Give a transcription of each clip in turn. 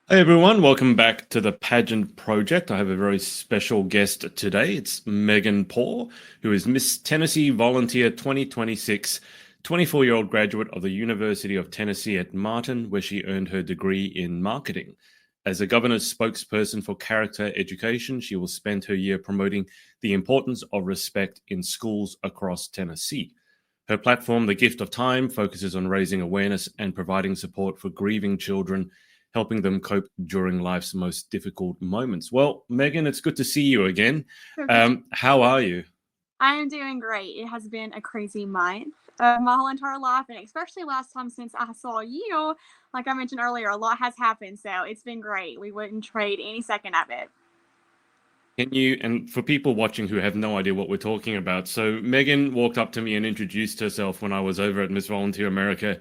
Hey everyone, welcome back to the Pageant Project. I have a very special guest today. It's Meghan Poore, who is Miss Tennessee Volunteer 2026, 24-year-old graduate of the University of Tennessee at Martin, where she earned her degree in marketing. As the governor's spokesperson for character education, she will spend her year promoting the importance of respect in schools across Tennessee. Her platform, The Gift of Time, focuses on raising awareness and providing support for grieving children, helping them cope during life's most difficult moments. Well, Meghan, it's good to see you again. Okay. How are you? I am doing great. It has been a crazy month of my whole entire life, and especially last time since I saw you. Like I mentioned earlier, a lot has happened, so it's been great. We wouldn't trade any second of it. Can you, and for people watching who have no idea what we're talking about, so Meghan walked up to me and introduced herself when I was over at Miss Volunteer America.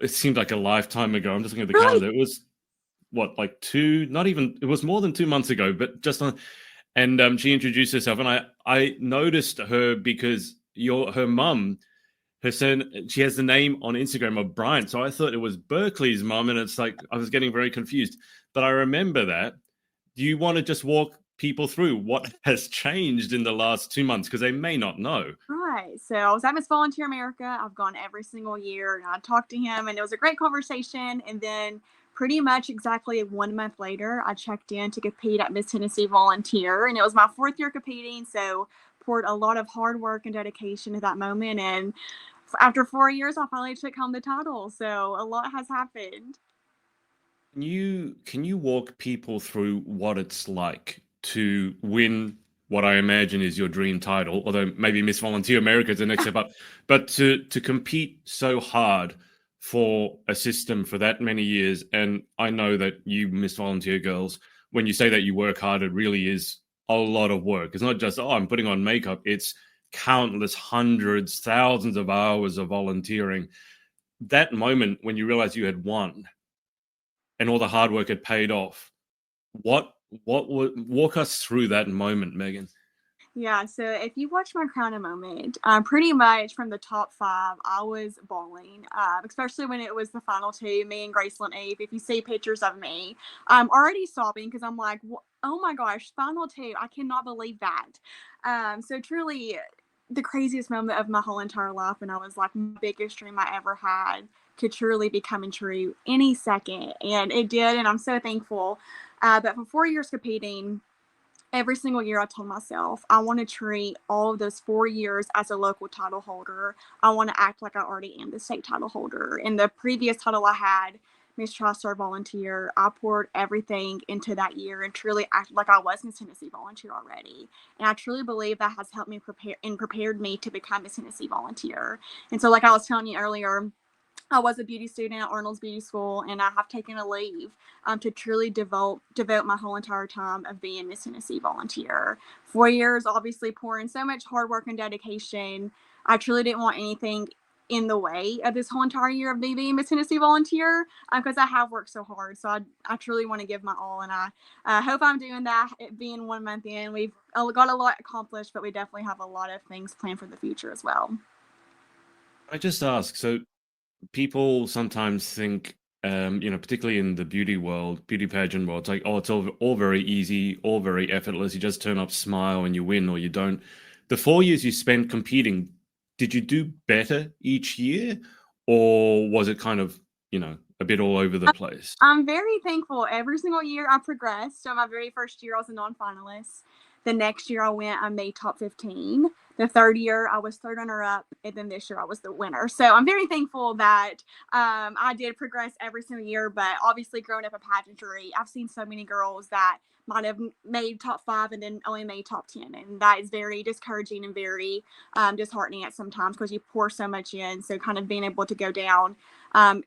It seemed like a lifetime ago. I'm just looking at the Really? calendar. It was what, like two, not even, it was more than 2 months ago, but just on, and she introduced herself, and I noticed her because her mum, her son, she has the name on Instagram of Bryant, so I thought it was Berkeley's mum, and it's like I was getting very confused. But I remember that. Do you want to just walk people through what has changed in the last 2 months, because they may not know? Right. So I was at Miss Volunteer America. I've gone every single year, and I talked to him, and it was a great conversation. And then, pretty much exactly 1 month later, I checked in to compete at Miss Tennessee Volunteer, and it was my fourth year competing. So poured a lot of hard work and dedication at that moment, and after 4 years, I finally took home the title. So a lot has happened. Can you walk people through what it's like to win what I imagine is your dream title, although maybe Miss Volunteer America is the next step up, but to compete so hard for a system for that many years, and I know that you Miss Volunteer girls, when you say that you work hard, it really is a lot of work. It's not just, oh, I'm putting on makeup, it's countless hundreds, thousands of hours of volunteering. That moment when you realize you had won and all the hard work had paid off. What would walk us through that moment, Meghan? Yeah, so if you watch my crowning moment, pretty much from the top five, I was bawling, especially when it was the final two, me and Graceland Eve. If you see pictures of me, I'm already sobbing because I'm like, oh my gosh, final two. I cannot believe that. So truly the craziest moment of my whole entire life. And I was like, my biggest dream I ever had could truly be coming true any second. And it did. And I'm so thankful. But for 4 years competing, every single year I told myself I want to treat all of those 4 years as a local title holder. I want to act like I already am the state title holder. In the previous title I had, Miss TriStar Volunteer, I poured everything into that year and truly acted like I was Miss Tennessee Volunteer already. And I truly believe that has helped me prepare and prepared me to become Miss Tennessee Volunteer. And so, like I was telling you earlier, I was a beauty student at Arnold's Beauty School, and I have taken a leave to truly devote my whole entire time of being Miss Tennessee Volunteer. 4 years, obviously, pouring so much hard work and dedication. I truly didn't want anything in the way of this whole entire year of me being Miss Tennessee Volunteer because I have worked so hard. So I truly want to give my all, and I hope I'm doing that. It being 1 month in, we've got a lot accomplished, but we definitely have a lot of things planned for the future as well. I just ask, so people sometimes think, particularly in the beauty world, beauty pageant world, it's like, oh, it's all very easy, all very effortless. You just turn up, smile, and you win, or you don't. The 4 years you spent competing, did you do better each year, or was it kind of, a bit all over the place? I'm very thankful. Every single year I progressed. So my very first year I was a non-finalist. The next year I made top 15. The third year I was third runner up, and then this year I was the winner. So I'm very thankful that I did progress every single year. But obviously, growing up in pageantry, I've seen so many girls that might have made top five and then only made top 10, and that is very discouraging and very disheartening at sometimes because you pour so much in. So kind of being able to go down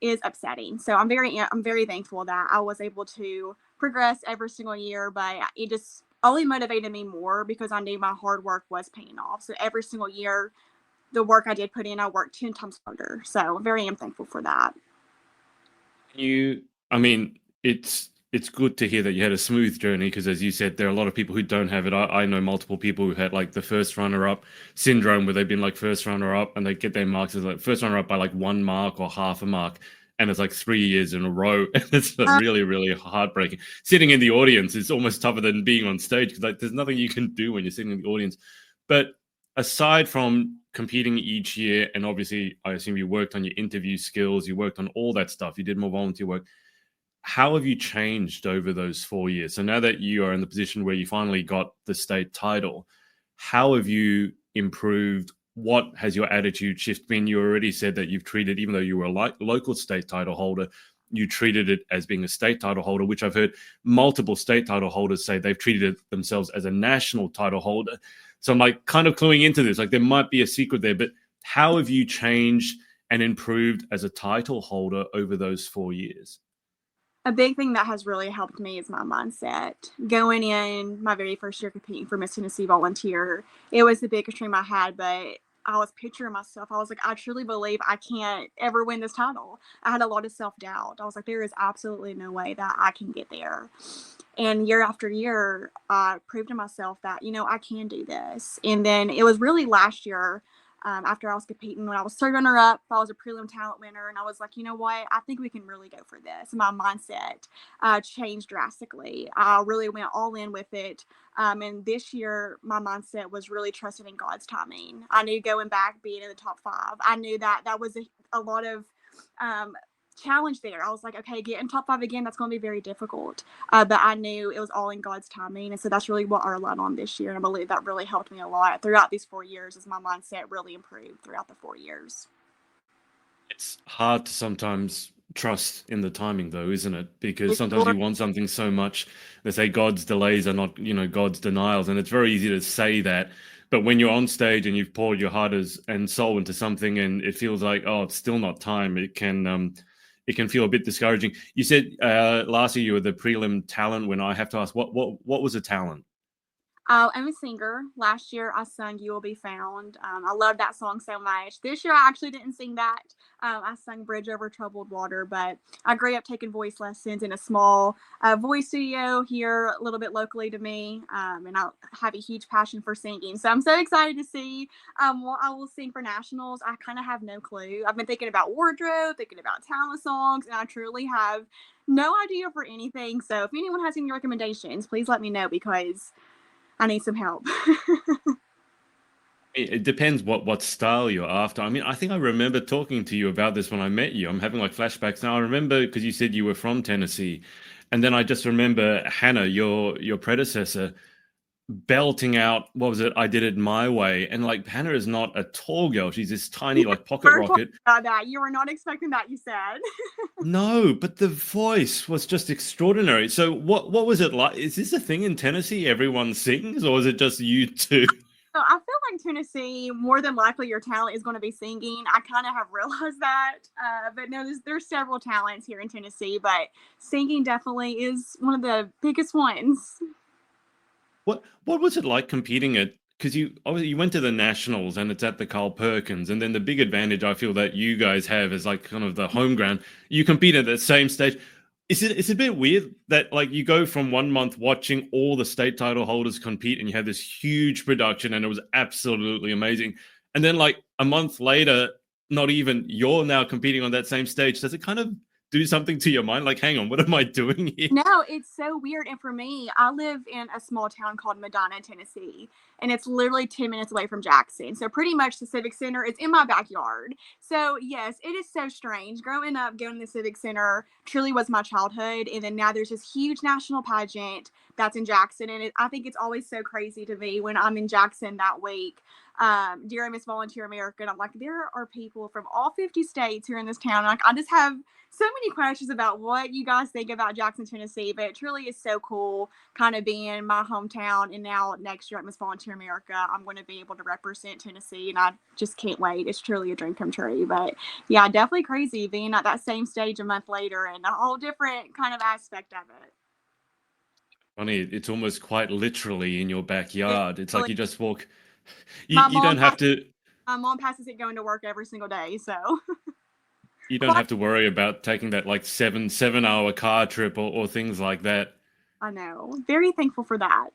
is upsetting. So I'm very thankful that I was able to progress every single year, but it just only motivated me more because I knew my hard work was paying off. So every single year, the work I did put in, I worked 10 times harder. So very am thankful for that. I mean, it's good to hear that you had a smooth journey because, as you said, there are a lot of people who don't have it. I know multiple people who had like the first runner up syndrome, where they've been like first runner up and they get their marks as like first runner up by like 1 mark or half a mark, and it's like 3 years in a row. And it's really, really heartbreaking. Sitting in the audience is almost tougher than being on stage, because like there's nothing you can do when you're sitting in the audience. But aside from competing each year, and obviously I assume you worked on your interview skills, you worked on all that stuff, you did more volunteer work, how have you changed over those 4 years? So now that you are in the position where you finally got the state title, how have you improved? What has your attitude shift been? You already said that you've treated, even though you were a local state title holder, you treated it as being a state title holder, which I've heard multiple state title holders say they've treated themselves as a national title holder. So I'm like kind of cluing into this, like there might be a secret there, but how have you changed and improved as a title holder over those 4 years? A big thing that has really helped me is my mindset. Going in my very first year competing for Miss Tennessee Volunteer, it was the biggest dream I had, but I was picturing myself. I was like, I truly believe I can't ever win this title. I had a lot of self-doubt. I was like, there is absolutely no way that I can get there. And year after year, I proved to myself that, I can do this. And then it was really last year, after I was competing, when I was third runner up, I was a prelim talent winner, and I was like, you know what, I think we can really go for this. And my mindset changed drastically. I really went all in with it. And this year, my mindset was really trusting in God's timing. I knew going back, being in the top 5, I knew that was a lot of challenge there. I was like, okay, getting top 5 again, that's going to be very difficult. But I knew it was all in God's timing. And so that's really what I relied on this year. And I believe that really helped me a lot throughout these 4 years, as my mindset really improved throughout the 4 years. It's hard to sometimes trust in the timing, though, isn't it? Because sometimes you want something so much. They say God's delays are not, God's denials. And it's very easy to say that. But when you're on stage and you've poured your heart and soul into something, and it feels like, oh, it's still not time, it can feel a bit discouraging. You said last year you were the prelim talent winner. I have to ask, what was a talent? I'm a singer. Last year I sung You Will Be Found. I love that song so much. This year I actually didn't sing that. I sung Bridge Over Troubled Water, but I grew up taking voice lessons in a small voice studio here a little bit locally to me, and I have a huge passion for singing. So I'm so excited to see what I will sing for nationals. I kind of have no clue. I've been thinking about wardrobe, thinking about talent songs, and I truly have no idea for anything. So if anyone has any recommendations, please let me know, because I need some help. It depends what style you're after. I mean, I think I remember talking to you about this when I met you. I'm having like flashbacks now. I remember because you said you were from Tennessee. And then I just remember Hannah, your predecessor, belting out, what was it? I Did It My Way. And like Hannah is not a tall girl. She's this tiny like pocket rocket. That you were not expecting that, you said. No, but the voice was just extraordinary. So what was it like? Is this a thing in Tennessee? Everyone sings, or is it just you two? So I feel like Tennessee, more than likely your talent is going to be singing. I kind of have realized that. But no, there's several talents here in Tennessee, but singing definitely is one of the biggest ones. What was it like competing at? Because you went to the nationals and it's at the Carl Perkins, and then the big advantage I feel that you guys have is like kind of the home ground. You compete at the same stage. It's a bit weird that like you go from 1 month watching all the state title holders compete and you have this huge production and it was absolutely amazing, and then like a month later, not even you're now competing on that same stage. Does it kind of do something to your mind? Like, hang on, what am I doing here? No, it's so weird. And for me, I live in a small town called Medina, Tennessee, and it's literally 10 minutes away from Jackson. So pretty much the Civic Center is in my backyard. So yes, it is so strange. Growing up, going to the Civic Center truly was my childhood. And then now there's this huge national pageant that's in Jackson. And I think it's always so crazy to me when I'm in Jackson that week during Miss Volunteer America. And I'm like, there are people from all 50 states here in this town. Like, I just have so many questions about what you guys think about Jackson, Tennessee, but it truly is so cool kind of being my hometown. And now next year at Miss Volunteer America, I'm going to be able to represent Tennessee, and I just can't wait. It's truly a dream come true. But yeah, definitely crazy being at that same stage a month later and a whole different kind of aspect of it. Funny, it's almost quite literally in your backyard. It's like you just walk. You My don't have to. My mom passes it going to work every single day, so You don't have to worry about taking that like 7 hour car trip or things like that. I know. Very thankful for that.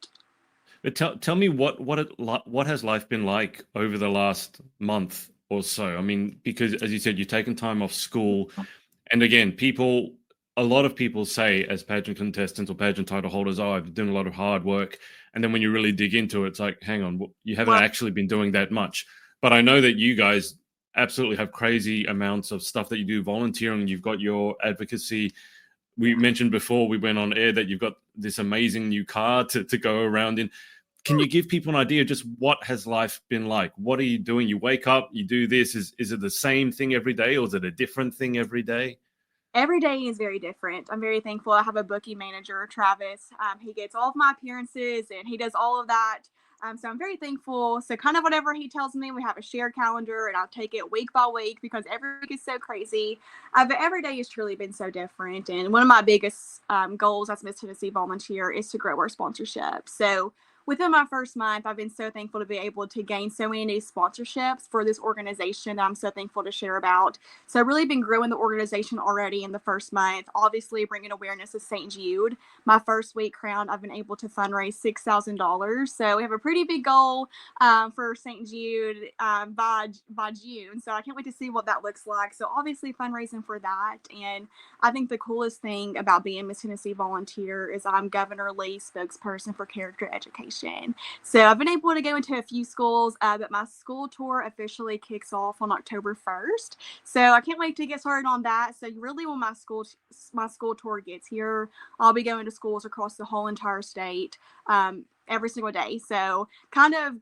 But tell me what has life been like over the last month or so? I mean, because as you said, you've taken time off school, And again, a lot of people say as pageant contestants or pageant title holders, oh, I've been doing a lot of hard work. And then when you really dig into it, it's like, hang on, you haven't Well, actually been doing that much. But I know that you guys absolutely have crazy amounts of stuff that you do volunteering. You've got your advocacy. We mentioned before we went on air that you've got this amazing new car to go around in. Can you give people an idea just what has life been like? What are you doing? You wake up, you do this. Is it the same thing every day, or is it a different thing every day? every day is very different. I'm very thankful. I have a booking manager, Travis. He gets all of my appearances and he does all of that. So I'm very thankful. So kind of whatever he tells me, we have a shared calendar and I'll take it week by week because every week is so crazy. But every day has truly been so different. And one of my biggest goals as Miss Tennessee Volunteer is to grow our sponsorship. So within my first month, I've been so thankful to be able to gain so many new sponsorships for this organization that I'm so thankful to share about. So I've really been growing the organization already in the first month, obviously bringing awareness of St. Jude. My first week crown, I've been able to fundraise $6,000. So we have a pretty big goal for St. Jude by June. So I can't wait to see what that looks like. So obviously fundraising for that. And I think the coolest thing about being Miss Tennessee Volunteer is I'm Governor Lee's spokesperson for character education. So I've been able to go into a few schools, but my school tour officially kicks off on October 1st. So I can't wait to get started on that. So really when my school tour gets here, I'll be going to schools across the whole entire state every single day. So kind of,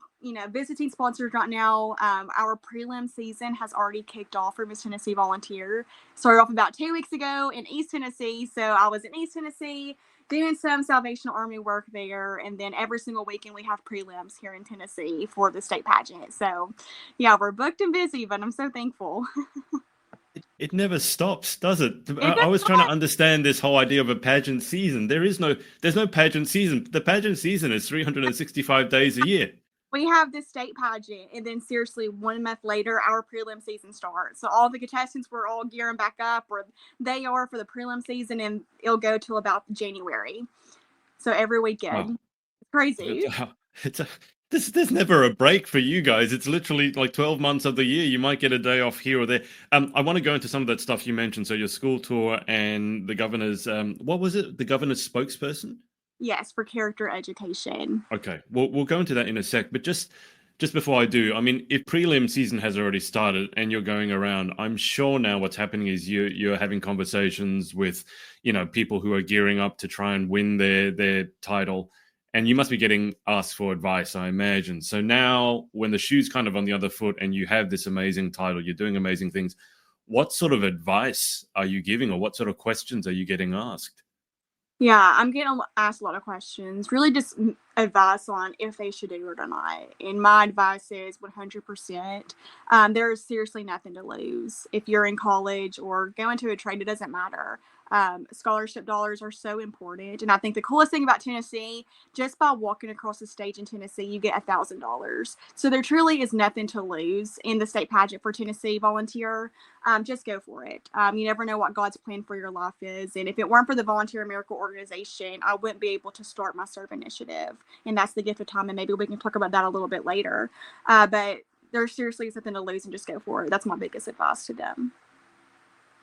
visiting sponsors right now. Our prelim season has already kicked off for Miss Tennessee Volunteer. Started off about 2 weeks ago in East Tennessee. So I was in East Tennessee doing some Salvation Army work there. And then every single weekend we have prelims here in Tennessee for the state pageant. So yeah, we're booked and busy, but I'm so thankful. It never stops, does it? It I was trying to understand this whole idea of a pageant season. There's no pageant season. The pageant season is 365 days a year. We have this state pageant, and then seriously, 1 month later, our prelim season starts. So all the contestants were all gearing back up, or they are for the prelim season, and it'll go till about January. So every weekend, Wow. it's crazy. It's a, there's never a break for you guys. It's literally like 12 months of the year. You might get a day off here or there. I want to go into some of that stuff you mentioned. So your school tour and the governor's, what was it? The governor's spokesperson? Yes, for character education. Okay, we'll go into that in a sec, but just before I do, I mean, if prelim season has already started and you're going around, I'm sure now what's happening is you're having conversations with, people who are gearing up to try and win their title, and you must be getting asked for advice, I imagine. So now, when the shoe's kind of on the other foot and you have this amazing title, you're doing amazing things. What sort of advice are you giving, or what sort of questions are you getting asked? Yeah, I'm getting asked a lot of questions. Really, just advice on if they should do it or not. And my advice is 100%. There is seriously nothing to lose. If you're in college or going to a trade, it doesn't matter. Scholarship dollars are so important. And I think the coolest thing about Tennessee, just by walking across the stage in Tennessee, you get $1,000. So there truly is nothing to lose in the state pageant for Tennessee Volunteer. Just go for it. You never know what God's plan for your life is. And if it weren't for the Volunteer Miracle Organization, I wouldn't be able to start my Serve initiative. And that's the gift of time. And maybe we can talk about that a little bit later. But there seriously is nothing to lose, and just go for it. That's my biggest advice to them.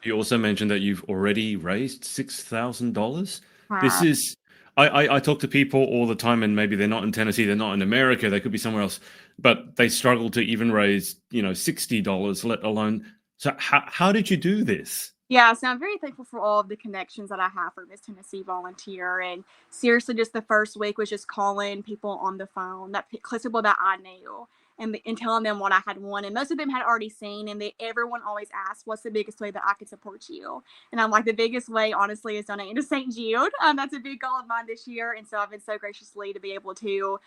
You also mentioned that you've already raised $6,000. This Uh, is, I talk to people all the time, and maybe they're not in Tennessee, they're not in America, they could be somewhere else, but they struggle to even raise, $60, let alone. So how did you do this? Yeah, so I'm very thankful for all of the connections that I have for Miss Tennessee Volunteer. And seriously, just the first week was just calling people on the phone, that people that I knew, and telling them what I had won. And most of them had already seen, and everyone always asked, what's the biggest way that I can support you? And I'm like, the biggest way, honestly, is donating to St. Jude. That's a big goal of mine this year. And so I've been so graciously to be able to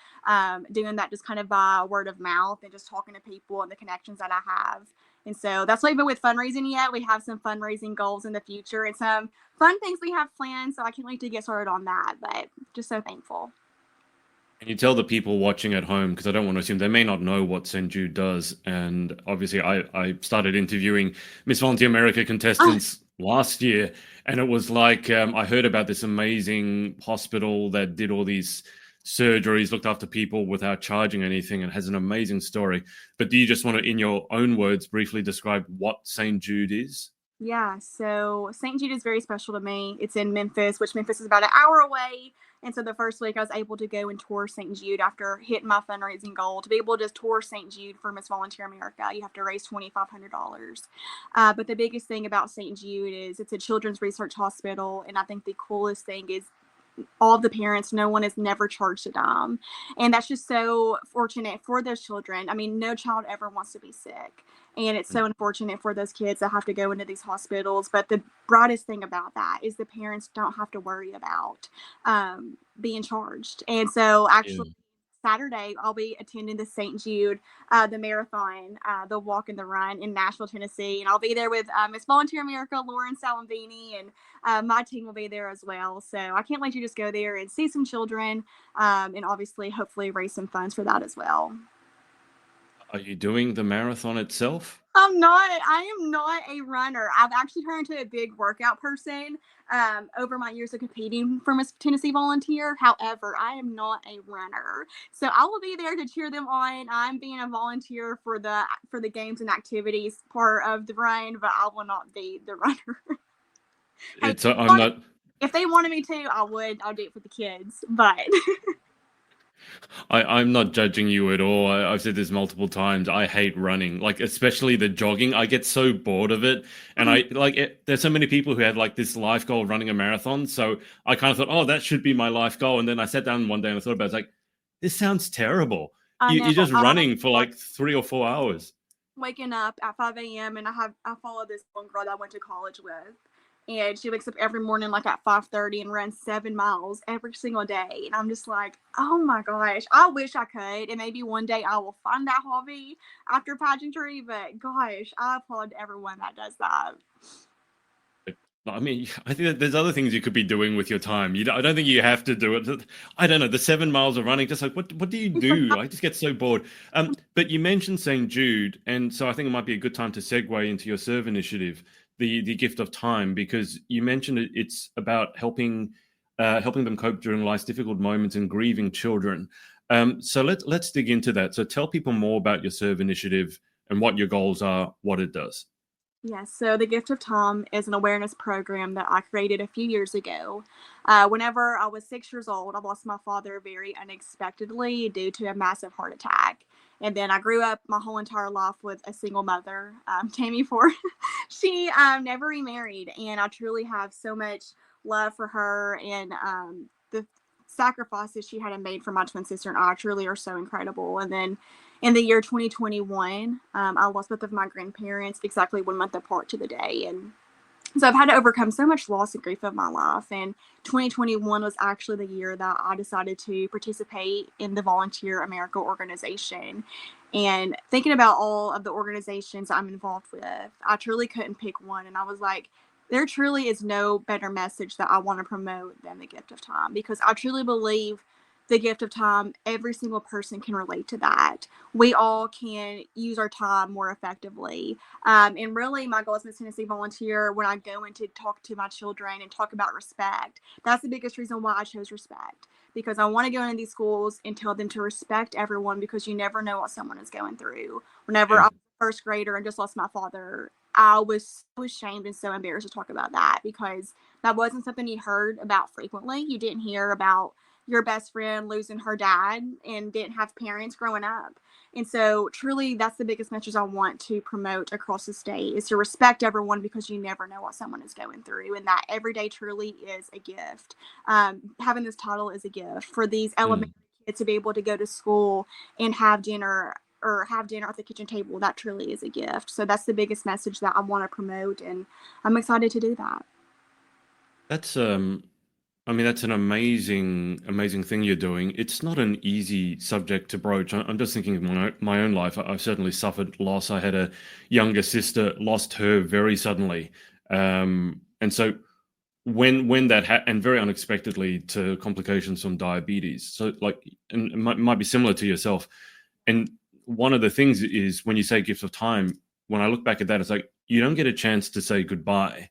doing that just kind of by word of mouth and just talking to people and the connections that I have. And so that's not even with fundraising yet. We have some fundraising goals in the future and some fun things we have planned. So I can't wait to get started on that, but just so thankful. Can you tell the people watching at home, because I don't want to assume they may not know what St. Jude does. And obviously I started interviewing Miss Volunteer America contestants last year. And it was like, I heard about this amazing hospital that did all these surgeries, looked after people without charging anything, and has an amazing story. But do you just want to, in your own words, briefly describe what St. Jude is? Yeah, so St. Jude is very special to me. It's in Memphis, which Memphis is about an hour away. And so the first week I was able to go and tour St. Jude after hitting my fundraising goal. To be able to just tour St. Jude for Miss Volunteer America, you have to raise $2,500. But the biggest thing about St. Jude is it's a children's research hospital. And I think the coolest thing is all of the parents, no one is never charged a dime. And that's just so fortunate for those children. I mean, no child ever wants to be sick. And it's so unfortunate for those kids that have to go into these hospitals. But the brightest thing about that is the parents don't have to worry about being charged. And so, Yeah. actually, Saturday, I'll be attending the St. Jude, the marathon, the walk and the run in Nashville, Tennessee. And I'll be there with Miss Volunteer America, Lauren Salambini, and my team will be there as well. So I can't let you just go there and see some children and obviously, hopefully, raise some funds for that as well. Are you doing the marathon itself? I am not a runner. I've actually turned into a big workout person over my years of competing for Miss Tennessee Volunteer. However, I am not a runner. So I will be there to cheer them on. I'm being a volunteer for the games and activities part of the run, but I will not be the runner. Hey, It's I'm not. if they wanted me to, I would. I'll do it for the kids. But I'm not judging you at all. I've said this multiple times. I hate running, like especially the jogging. I get so bored of it, and I like it. There's so many people who have like this life goal of running a marathon. So I kind of thought, oh, that should be my life goal. And then I sat down one day and I thought about it. It's like, this sounds terrible. I know You're just I running for like 3 or 4 hours. waking up at 5 a.m. and I follow this one girl that I went to college with. And she wakes up every morning like at 5:30 and runs 7 miles every single day. And I'm just like, oh my gosh, I wish I could. And maybe one day I will find that hobby after pageantry. But gosh, I applaud everyone that does that. I mean, I think that there's other things you could be doing with your time. I don't think you have to do it. I don't know. The 7 miles of running, just like what do you do? I just get so bored. But you mentioned St. Jude, and so I think it might be a good time to segue into your serve initiative, the gift of time, because you mentioned it's about helping them cope during life's difficult moments and grieving children. So let's dig into that. So tell people more about your serve initiative and what your goals are, what it does. Yes, so the Gift of Time is an awareness program that I created a few years ago. Whenever I was 6 years old, I lost my father very unexpectedly due to a massive heart attack. And then I grew up my whole entire life with a single mother, Tammy Poore. She never remarried, and I truly have so much love for her and the sacrifices she had made for my twin sister and I truly are so incredible. And then in the year 2021, I lost both of my grandparents exactly 1 month apart to the day. And so I've had to overcome so much loss and grief of my life. And 2021 was actually the year that I decided to participate in the Volunteer America organization. And thinking about all of the organizations I'm involved with, I truly couldn't pick one. And I was like, there truly is no better message that I want to promote than the gift of time, because I truly believe the gift of time, every single person can relate to that. We all can use our time more effectively. And really, my goal as Miss Tennessee Volunteer, when I go in to talk to my children and talk about respect, that's the biggest reason why I chose respect. Because I want to go into these schools and tell them to respect everyone, because you never know what someone is going through. Whenever I Yeah. was a first grader and just lost my father, I was so ashamed and so embarrassed to talk about that, because that wasn't something you heard about frequently. You didn't hear about your best friend losing her dad and didn't have parents growing up. And so truly that's the biggest message I want to promote across the state, is to respect everyone, because you never know what someone is going through, and that every day truly is a gift. Having this title is a gift for these elementary kids to be able to go to school and have dinner at the kitchen table. That truly is a gift. So that's the biggest message that I want to promote, and I'm excited to do that. That's I mean, that's an amazing thing you're doing. It's not an easy subject to broach. I'm just thinking of my own life. I've certainly suffered loss. I had a younger sister, lost her very suddenly, and so when that and very unexpectedly to complications from diabetes. So like, and it might be similar to yourself. And one of the things is when you say gift of time. When I look back at that, it's like you don't get a chance to say goodbye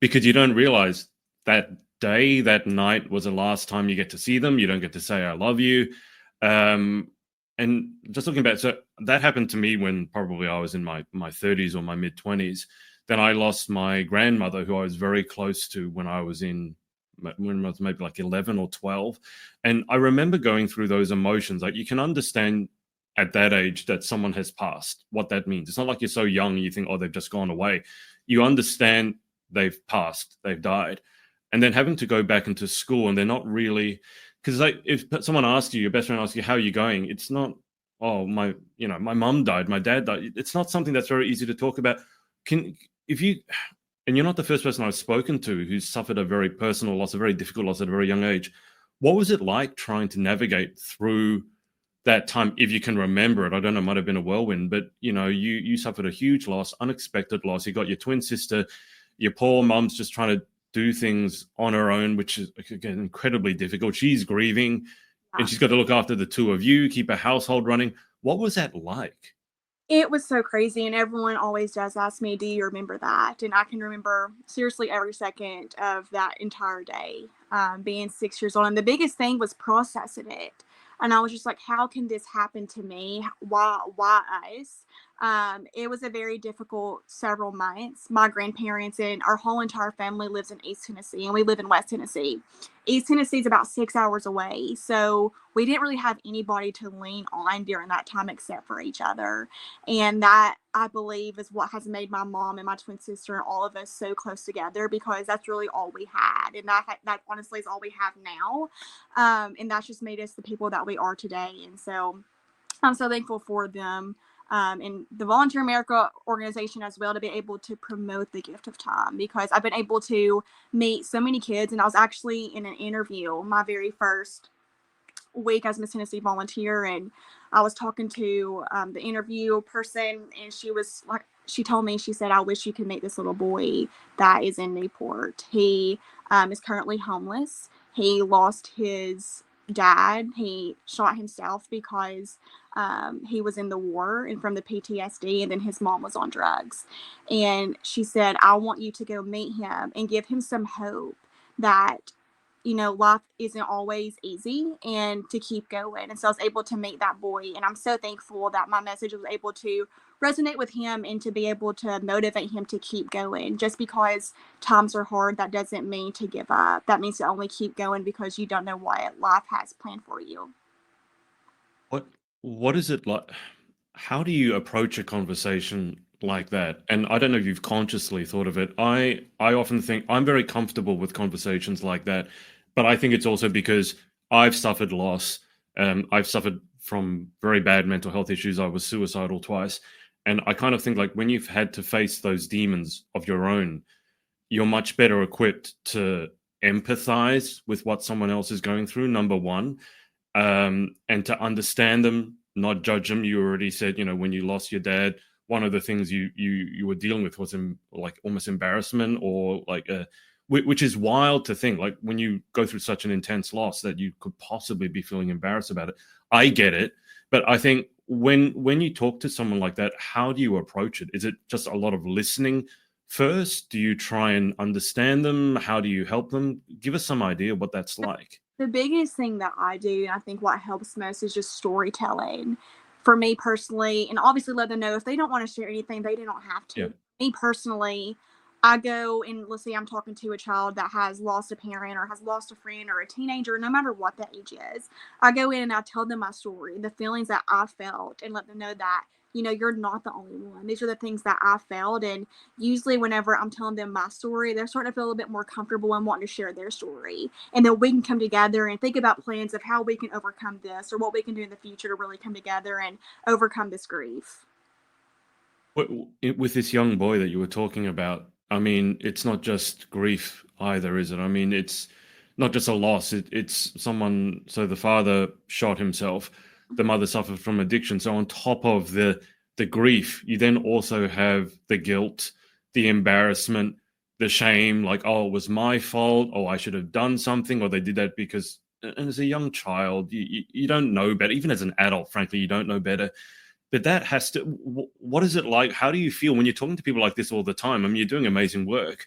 because you don't realize that day, that night was the last time you get to see them. You don't get to say, I love you. And just looking back, so that happened to me when probably I was in my 30s or my mid 20s. Then I lost my grandmother, who I was very close to when I was maybe like 11 or 12. And I remember going through those emotions. Like, you can understand at that age that someone has passed, what that means. It's not like you're so young and you think, oh, they've just gone away. You understand they've passed, they've died. And then having to go back into school, and they're not really, because like, if someone asks you, your best friend asks you, how are you going? It's not, oh, my mum died, my dad died. It's not something that's very easy to talk about. And you're not the first person I've spoken to who's suffered a very personal loss, a very difficult loss at a very young age. What was it like trying to navigate through that time, if you can remember it? I don't know, it might have been a whirlwind, but you suffered a huge loss, unexpected loss. You got your twin sister, your poor mum's just trying to do things on her own, which is, again, incredibly difficult. She's grieving, and she's got to look after the two of you, keep a household running. What was that like? It was so crazy, and everyone always does ask me, do you remember that? And I can remember seriously every second of that entire day, being 6 years old. And the biggest thing was processing it. And I was just like, how can this happen to me? Why us? It was a very difficult several months. My grandparents and our whole entire family lives in East Tennessee, and we live in West Tennessee. East Tennessee is about 6 hours away. So we didn't really have anybody to lean on during that time except for each other. And that, I believe, is what has made my mom and my twin sister and all of us so close together, because that's really all we had. And that honestly is all we have now. And that's just made us the people that we are today. And so I'm so thankful for them. And the Volunteer America organization as well, to be able to promote the gift of time, because I've been able to meet so many kids. And I was actually in an interview my very first week as Miss Tennessee volunteer, and I was talking to the interview person, and she told me, she said, I wish you could meet this little boy that is in Newport. He is currently homeless. He lost his dad. He shot himself because he was in the war and from the PTSD, and then his mom was on drugs. And she said, I want you to go meet him and give him some hope that life isn't always easy, and to keep going. And so I was able to meet that boy, and I'm so thankful that my message was able to resonate with him and to be able to motivate him to keep going. Just because times are hard, that doesn't mean to give up. That means to only keep going, because you don't know what life has planned for you. What is it like? How do you approach a conversation like that? And I don't know if you've consciously thought of it. I often think I'm very comfortable with conversations like that, but I think it's also because I've suffered loss. I've suffered from very bad mental health issues. I was suicidal twice. And I kind of think, like, when you've had to face those demons of your own, you're much better equipped to empathize with what someone else is going through, number one, and to understand them, not judge them. You already said, when you lost your dad, one of the things you were dealing with was like almost embarrassment, or like which is wild to think, like, when you go through such an intense loss, that you could possibly be feeling embarrassed about it. I get it, but I think when you talk to someone like that, how do you approach it? Is it just a lot of listening first? Do you try and understand them? How do you help them? Give us some idea what that's like. The biggest thing that I do, and I think what helps most, is just storytelling. For me personally, and obviously let them know if they don't want to share anything, they don't have to. Yeah. Me personally, I go and, let's say I'm talking to a child that has lost a parent or has lost a friend or a teenager, no matter what the age is. I go in and I tell them my story, the feelings that I felt, and let them know that, you're not the only one. These are the things that I felt. And usually whenever I'm telling them my story, they're starting to feel a little bit more comfortable and wanting to share their story. And then we can come together and think about plans of how we can overcome this, or what we can do in the future to really come together and overcome this grief. With this young boy that you were talking about, I mean, it's not just grief either, is it? I mean, it's not just a loss. It's someone. So the father shot himself. The mother suffered from addiction. So on top of the grief, you then also have the guilt, the embarrassment, the shame. Like, oh, it was my fault. Oh, I should have done something. Or they did that because. And as a young child, you don't know better. Even as an adult, frankly, you don't know better. But that has to. What is it like? How do you feel when you're talking to people like this all the time? I mean, you're doing amazing work.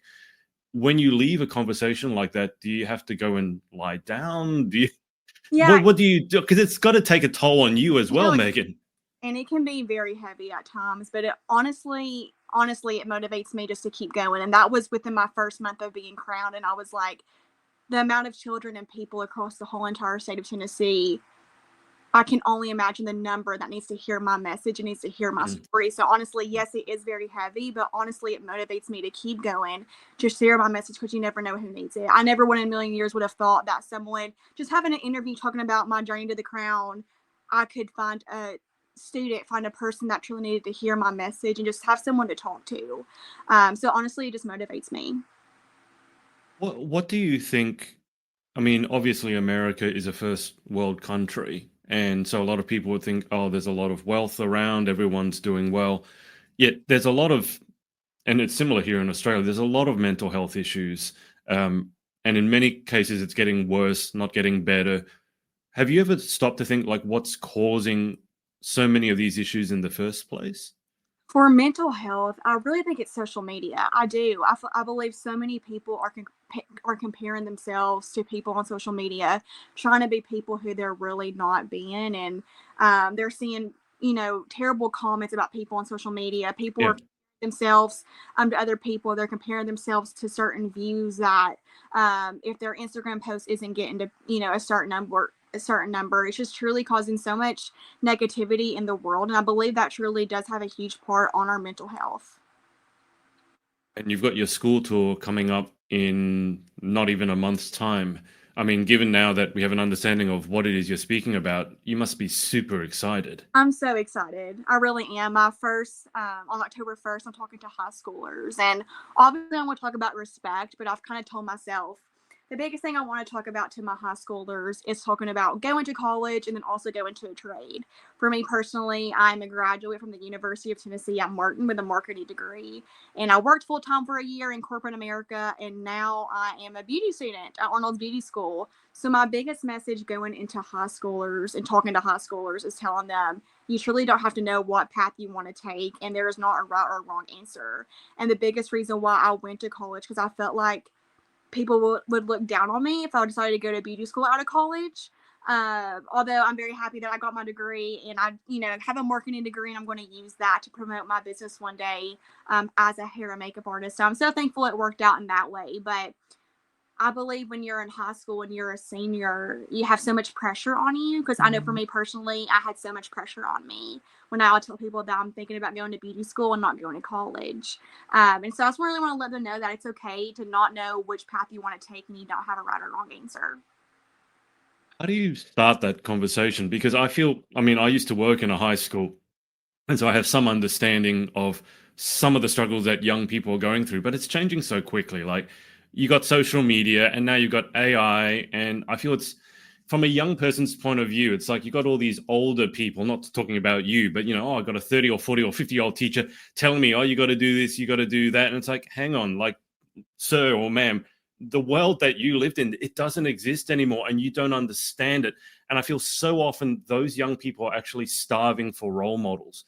When you leave a conversation like that, do you have to go and lie down? Do you? Yeah. What do you do? Because it's got to take a toll on you as well, Really, Megan. and it can be very heavy at times, but honestly, honestly, it motivates me just to keep going. And that was within my first month of being crowned. And I was like, the amount of children and people across the whole entire state of Tennessee, I can only imagine the number that needs to hear my message and needs to hear my story. So honestly, yes, it is very heavy, but honestly, it motivates me to keep going, to share my message, because you never know who needs it. I never in a million years would have thought that someone just having an interview talking about my journey to the crown, I could find a student, find a person that truly needed to hear my message and just have someone to talk to. So honestly, it just motivates me. What do you think? I mean, obviously, America is a first world country. And so a lot of people would think, oh, there's a lot of wealth around, everyone's doing well. Yet there's a lot of, and it's similar here in Australia, there's a lot of mental health issues. And in many cases, it's getting worse, not getting better. Have you ever stopped to think, like, what's causing so many of these issues in the first place? For mental health, I really think it's social media. I do. I believe so many people are comparing themselves to people on social media, trying to be people who they're really not being, and they're seeing terrible comments about people on social media. People Yeah. are themselves to other people. They're comparing themselves to certain views that if their Instagram post isn't getting to a certain number, it's just truly causing so much negativity in the world. And I believe that truly does have a huge part on our mental health. And you've got your school tour coming up in not even a month's time. I mean, given now that we have an understanding of what it is you're speaking about, you must be super excited. I'm so excited. I really am. My first, on October 1st, I'm talking to high schoolers. And obviously, I'm going to talk about respect, but I've kind of told myself the biggest thing I want to talk about to my high schoolers is talking about going to college and then also going to a trade. For me personally, I'm a graduate from the University of Tennessee at Martin with a marketing degree. And I worked full time for a year in corporate America. And now I am a beauty student at Arnold's Beauty School. So my biggest message going into high schoolers and talking to high schoolers is telling them you truly don't have to know what path you want to take. And there is not a right or wrong answer. And the biggest reason why I went to college, because I felt like people would look down on me if I decided to go to beauty school out of college. Although I'm very happy that I got my degree and I, have a marketing degree, and I'm going to use that to promote my business one day as a hair and makeup artist. So I'm so thankful it worked out in that way. But I believe when you're in high school and you're a senior, you have so much pressure on you. Because I know for me personally, I had so much pressure on me when I would tell people that I'm thinking about going to beauty school and not going to college. And so I just really want to let them know that it's okay to not know which path you want to take and you don't have a right or wrong answer. How do you start that conversation? Because I mean, I used to work in a high school, and so I have some understanding of some of the struggles that young people are going through, but it's changing so quickly. Like, you got social media and now you got AI, and I feel it's from a young person's point of view, it's like you got all these older people, not talking about you, but oh, I got a 30 or 40 or 50-year-old teacher telling me, oh, you got to do this, you got to do that. And it's like, hang on, like, sir or ma'am, the world that you lived in, it doesn't exist anymore and you don't understand it. And I feel so often those young people are actually starving for role models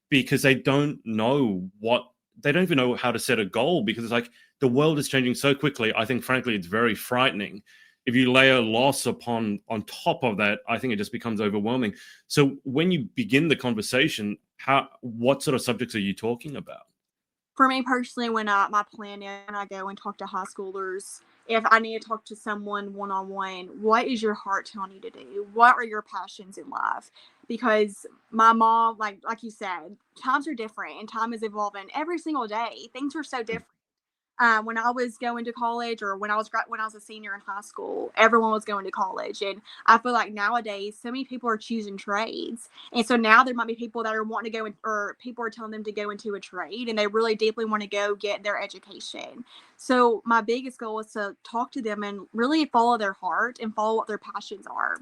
because they don't even know how to set a goal, because it's like the world is changing so quickly. I think, frankly, it's very frightening. If you layer loss on top of that, I think it just becomes overwhelming. So when you begin the conversation, what sort of subjects are you talking about? For me personally, my plan is when I go and talk to high schoolers, if I need to talk to someone one on one, what is your heart telling you to do? What are your passions in life? Because my mom, like you said, times are different and time is evolving every single day. Things are so different. When I was going to college, or when I was a senior in high school, everyone was going to college, and I feel like nowadays so many people are choosing trades, and so now there might be people that are wanting to go in, or people are telling them to go into a trade, and they really deeply want to go get their education. So my biggest goal is to talk to them and really follow their heart and follow what their passions are.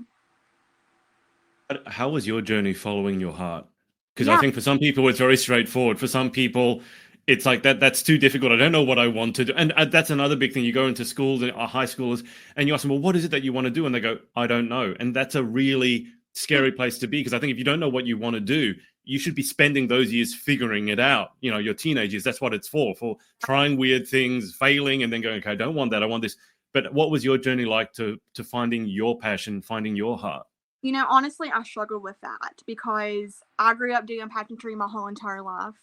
How was your journey following your heart? Because I Yeah. think for some people it's very straightforward. For some people, it's like that's too difficult. I don't know what I want to do. And that's another big thing. You go into schools and high schoolers and you ask them, well, what is it that you want to do? And they go, I don't know. And that's a really scary place to be, because I think if you don't know what you want to do, you should be spending those years figuring it out. Your teenagers, that's what it's for trying weird things, failing, and then going, okay, I don't want that. I want this. But what was your journey like to finding your passion, finding your heart? Honestly, I struggled with that because I grew up doing pageantry my whole entire life.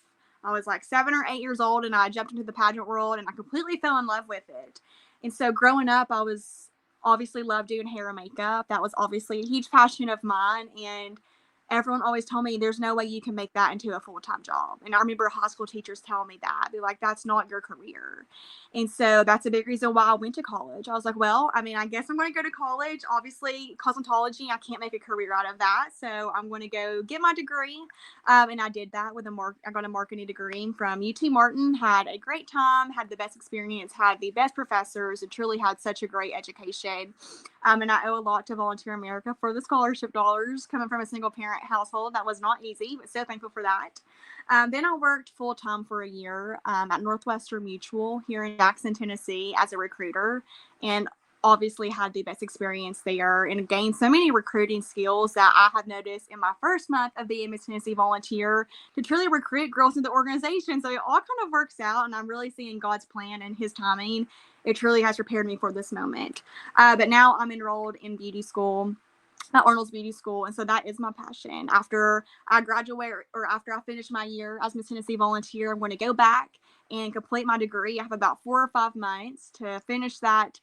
I was like 7 or 8 years old, and I jumped into the pageant world, and I completely fell in love with it. And so growing up, I was obviously loved doing hair and makeup. That was obviously a huge passion of mine. And everyone always told me there's no way you can make that into a full-time job. And I remember high school teachers telling me that. They're like, that's not your career. And so that's a big reason why I went to college. I was like, well, I mean, I guess I'm going to go to college. Obviously, cosmetology, I can't make a career out of that. So I'm going to go get my degree. And I did that with I got a marketing degree from UT Martin, had a great time, had the best experience, had the best professors, and truly had such a great education. And I owe a lot to Volunteer America for the scholarship dollars coming from a single parent household. That was not easy, but so thankful for that. Then I worked full time for a year at Northwestern Mutual here in Jackson, Tennessee as a recruiter, and obviously had the best experience there and gained so many recruiting skills that I have noticed in my first month of being Miss Tennessee Volunteer to truly recruit girls into the organization. So it all kind of works out, and I'm really seeing God's plan and his timing. It truly has prepared me for this moment. But now I'm enrolled in beauty school at Arnold's Beauty School, and so that is my passion. After I graduate or after I finish my year as Miss Tennessee Volunteer, I'm going to go back and complete my degree. I have about 4 or 5 months to finish that,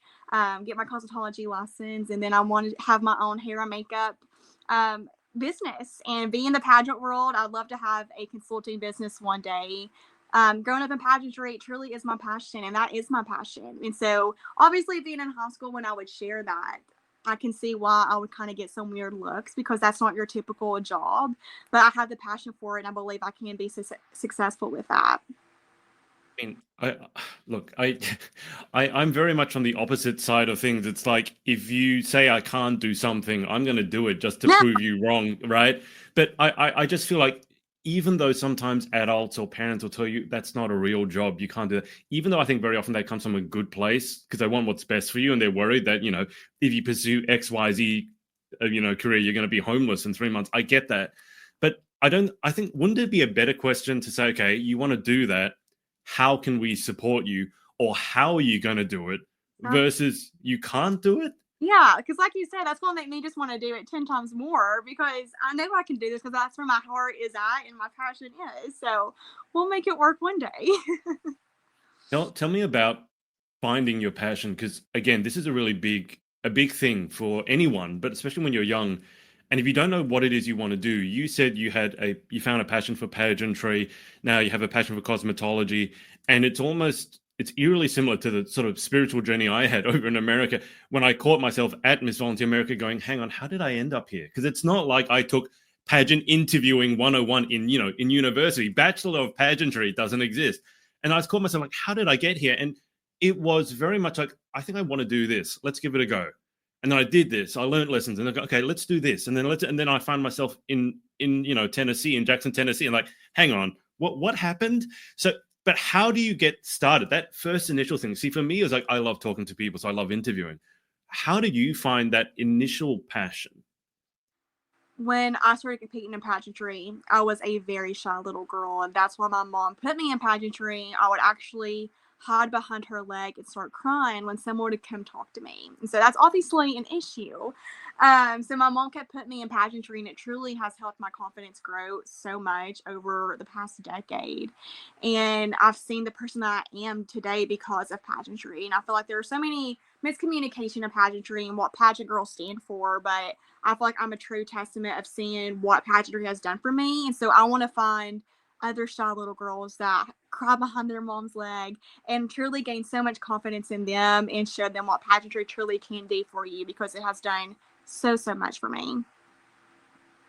get my cosmetology license, and then I want to have my own hair and makeup business and be in the pageant world. I'd love to have a consulting business one day. Growing up in pageantry, it truly is my passion, and that is my passion. And so obviously being in high school, when I would share that, I can see why I would kind of get some weird looks, because that's not your typical job. But I have the passion for it, and I believe I can be successful with that. I mean, I'm very much on the opposite side of things. It's like, if you say I can't do something, I'm going to do it just to prove you wrong, right? But I just feel like, even though sometimes adults or parents will tell you that's not a real job, you can't do that. Even though I think very often that comes from a good place because they want what's best for you, and they're worried that, if you pursue X, Y, Z, career, you're going to be homeless in 3 months. I get that. But I think, wouldn't it be a better question to say, okay, you want to do that, how can we support you, or how are you going to do it, versus you can't do it? Yeah, because like you said, that's going to make me just want to do it 10 times more, because I know I can do this, because that's where my heart is at and my passion is. So we'll make it work one day. Tell me about finding your passion, because again, this is a really big thing for anyone, but especially when you're young. And if you don't know what it is you want to do, you said you found a passion for pageantry. Now you have a passion for cosmetology, and it's eerily similar to the sort of spiritual journey I had over in America when I caught myself at Miss Volunteer America going, hang on, how did I end up here? Because it's not like I took pageant interviewing 101 in university. Bachelor of Pageantry doesn't exist. And I was caught myself like, how did I get here? And it was very much like, I think I want to do this. Let's give it a go. And then I did this. I learned lessons, and I go, okay, let's do this. And then I find myself in Tennessee, in Jackson, Tennessee, and like, hang on, what happened? So, but how do you get started? That first initial thing. See, for me, it was like, I love talking to people, so I love interviewing. How did you find that initial passion? When I started competing in pageantry, I was a very shy little girl, and that's why my mom put me in pageantry. I would actually hide behind her leg and start crying when someone would come talk to me. And so that's obviously an issue. So my mom kept putting me in pageantry, and it truly has helped my confidence grow so much over the past decade. And I've seen the person that I am today because of pageantry. And I feel like there are so many miscommunication of pageantry and what pageant girls stand for, but I feel like I'm a true testament of seeing what pageantry has done for me. And so I want to find other shy little girls that cry behind their mom's leg and truly gain so much confidence in them and show them what pageantry truly can do for you, because it has done so much for me.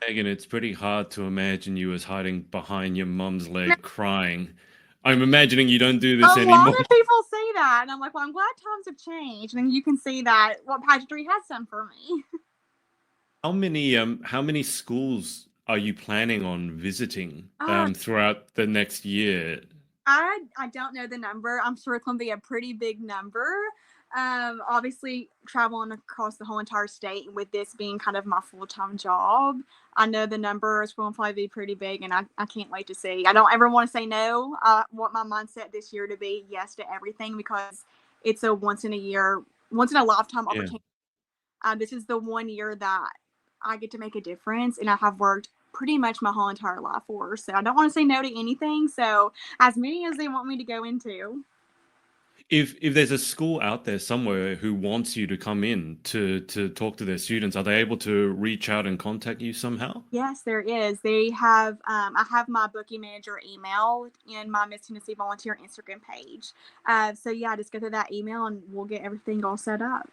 Megan, it's pretty hard to imagine you as hiding behind your mom's leg crying. I'm imagining you don't do this anymore. A lot of people say that, and I'm like, well, I'm glad times have changed, and you can see that what pageantry has done for me. How many schools are you planning on visiting throughout the next year? I don't know the number. I'm sure it's going to be a pretty big number. Obviously, traveling across the whole entire state, with this being kind of my full-time job, I know the number is going to probably be pretty big, and I can't wait to see. I don't ever want to say no. I want my mindset this year to be yes to everything, because it's a once in a lifetime opportunity. This is the one year that I get to make a difference, and I have worked pretty much my whole entire life for. So I don't want to say no to anything. So as many as they want me to go into. If there's a school out there somewhere who wants you to come in to talk to their students, are they able to reach out and contact you somehow? Yes, there is. They have, I have my booking manager email in my Miss Tennessee Volunteer Instagram page. So yeah, just go to that email and we'll get everything all set up.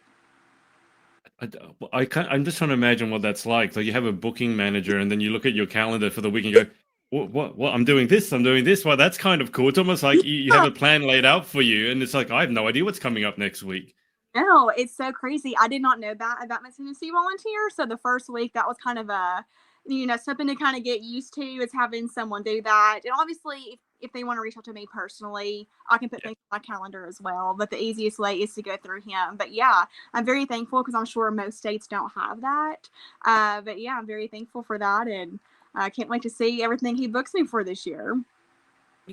I can't, I'm just trying to imagine what that's like. So you have a booking manager, and then you look at your calendar for the week and go, what? I'm doing this. I'm doing this. Well, that's kind of cool. It's almost like you have Yeah. a plan laid out for you, and it's like I have no idea what's coming up next week. No, it's so crazy. I did not know that about Miss Tennessee Volunteer. So the first week, that was kind of a, something to kind of get used to is having someone do that. And obviously, if they want to reach out to me personally, I can put Yeah. things on my calendar as well. But the easiest way is to go through him. But yeah, I'm very thankful because I'm sure most states don't have that. But yeah, I'm very thankful for that. And I can't wait to see everything he books me for this year.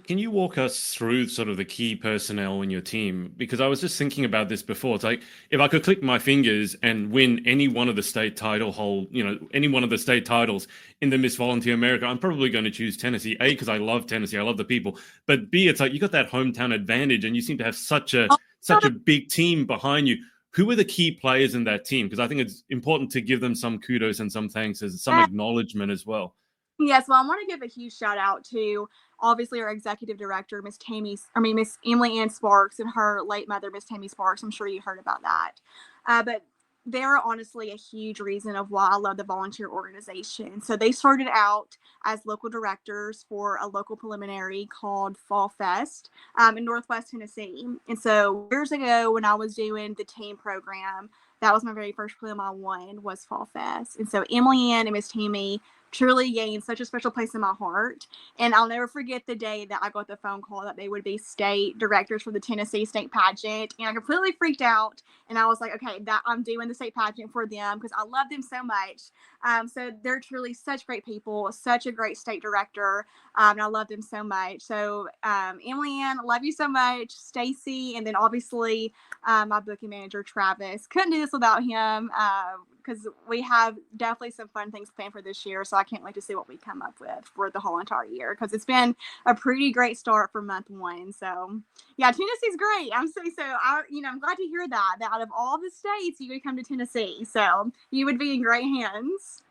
Can you walk us through sort of the key personnel in your team? Because I was just thinking about this before. It's like if I could click my fingers and win any one of the state any one of the state titles in the Miss Volunteer America, I'm probably going to choose Tennessee. A, because I love Tennessee, I love the people. But B, it's like you got that hometown advantage, and you seem to have such a big team behind you. Who are the key players in that team? Because I think it's important to give them some kudos and some thanks, as some acknowledgement as well. Yes, well, I want to give a huge shout out to obviously our executive director, Miss Emily Ann Sparks, and her late mother, Miss Tammy Sparks. I'm sure you heard about that. But they're honestly a huge reason of why I love the volunteer organization. So they started out as local directors for a local preliminary called Fall Fest in Northwest Tennessee. And so years ago, when I was doing the team program, that was my very first prelim I won was Fall Fest. And so Emily Ann and Miss Tammy truly gained such a special place in my heart. And I'll never forget the day that I got the phone call that they would be state directors for the Tennessee State Pageant. And I completely freaked out. And I was like, okay, that I'm doing the state pageant for them because I love them so much. So they're truly such great people, such a great state director. And I love them so much. So Emily Ann, love you so much. Stacy, and then obviously my booking manager, Travis. Couldn't do this without him. Because we have definitely some fun things planned for this year. So I can't wait to see what we come up with for the whole entire year because it's been a pretty great start for month one. So yeah, Tennessee's great. I'm glad to hear that out of all the states you would come to Tennessee. So you would be in great hands.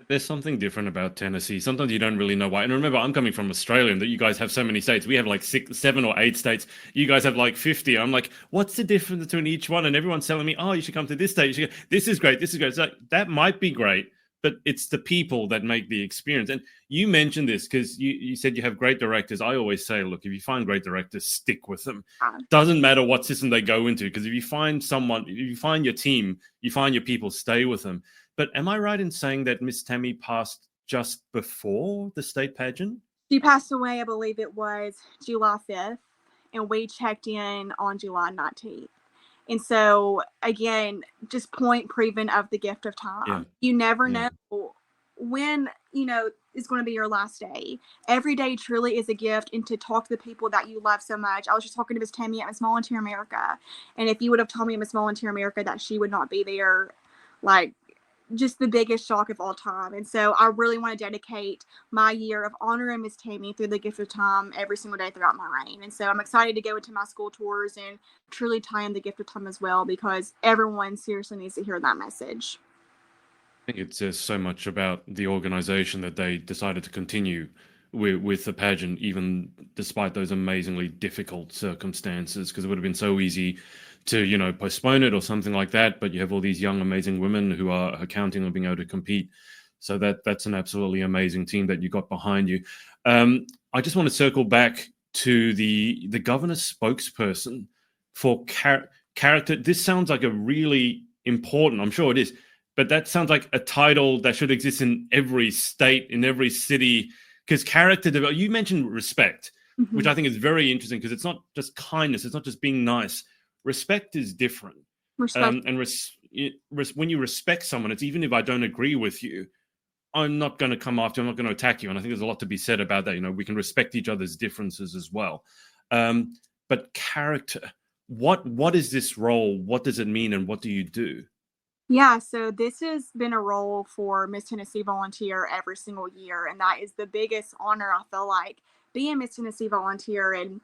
There's something different about Tennessee. Sometimes you don't really know why. And remember, I'm coming from Australia, and that you guys have so many states. We have like 6, 7, or 8 states. You guys have like 50. I'm like, what's the difference between each one? And everyone's telling me, oh, you should come to this state. This is great. This is great. So that might be great, but it's the people that make the experience. And you mentioned this because you said you have great directors. I always say, look, if you find great directors, stick with them. Doesn't matter what system they go into, because if you find your team, you find your people, stay with them. But am I right in saying that Miss Tammy passed just before the state pageant? She passed away, I believe it was July 5th, and we checked in on July 19th. And so, again, just point proven of the gift of time. Yeah. You never know when, is going to be your last day. Every day truly is a gift, and to talk to the people that you love so much. I was just talking to Miss Tammy at Miss Volunteer America, and if you would have told me at Miss Volunteer America that she would not be there, like, just the biggest shock of all time. And so I really want to dedicate my year of honoring Miss Tammy through the gift of time every single day throughout my reign. And so I'm excited to go into my school tours and truly tie in the gift of time as well, because everyone seriously needs to hear that message. I think it says so much about the organization that they decided to continue with the pageant, even despite those amazingly difficult circumstances, because it would have been so easy to, postpone it or something like that. But you have all these young, amazing women who are counting on being able to compete. So that's an absolutely amazing team that you got behind you. I just want to circle back to the governor's spokesperson for character. This sounds like a really important, I'm sure it is, but that sounds like a title that should exist in every state, in every city, because character development, you mentioned respect, which I think is very interesting, because it's not just kindness. It's not just being nice. Respect is different. Respect. When you respect someone, it's even if I don't agree with you, I'm not going to come after you. I'm not going to attack you. And I think there's a lot to be said about that. We can respect each other's differences as well. But character, what is this role? What does it mean? And what do you do? Yeah, so this has been a role for Miss Tennessee Volunteer every single year, and that is the biggest honor I feel like being Miss Tennessee Volunteer. And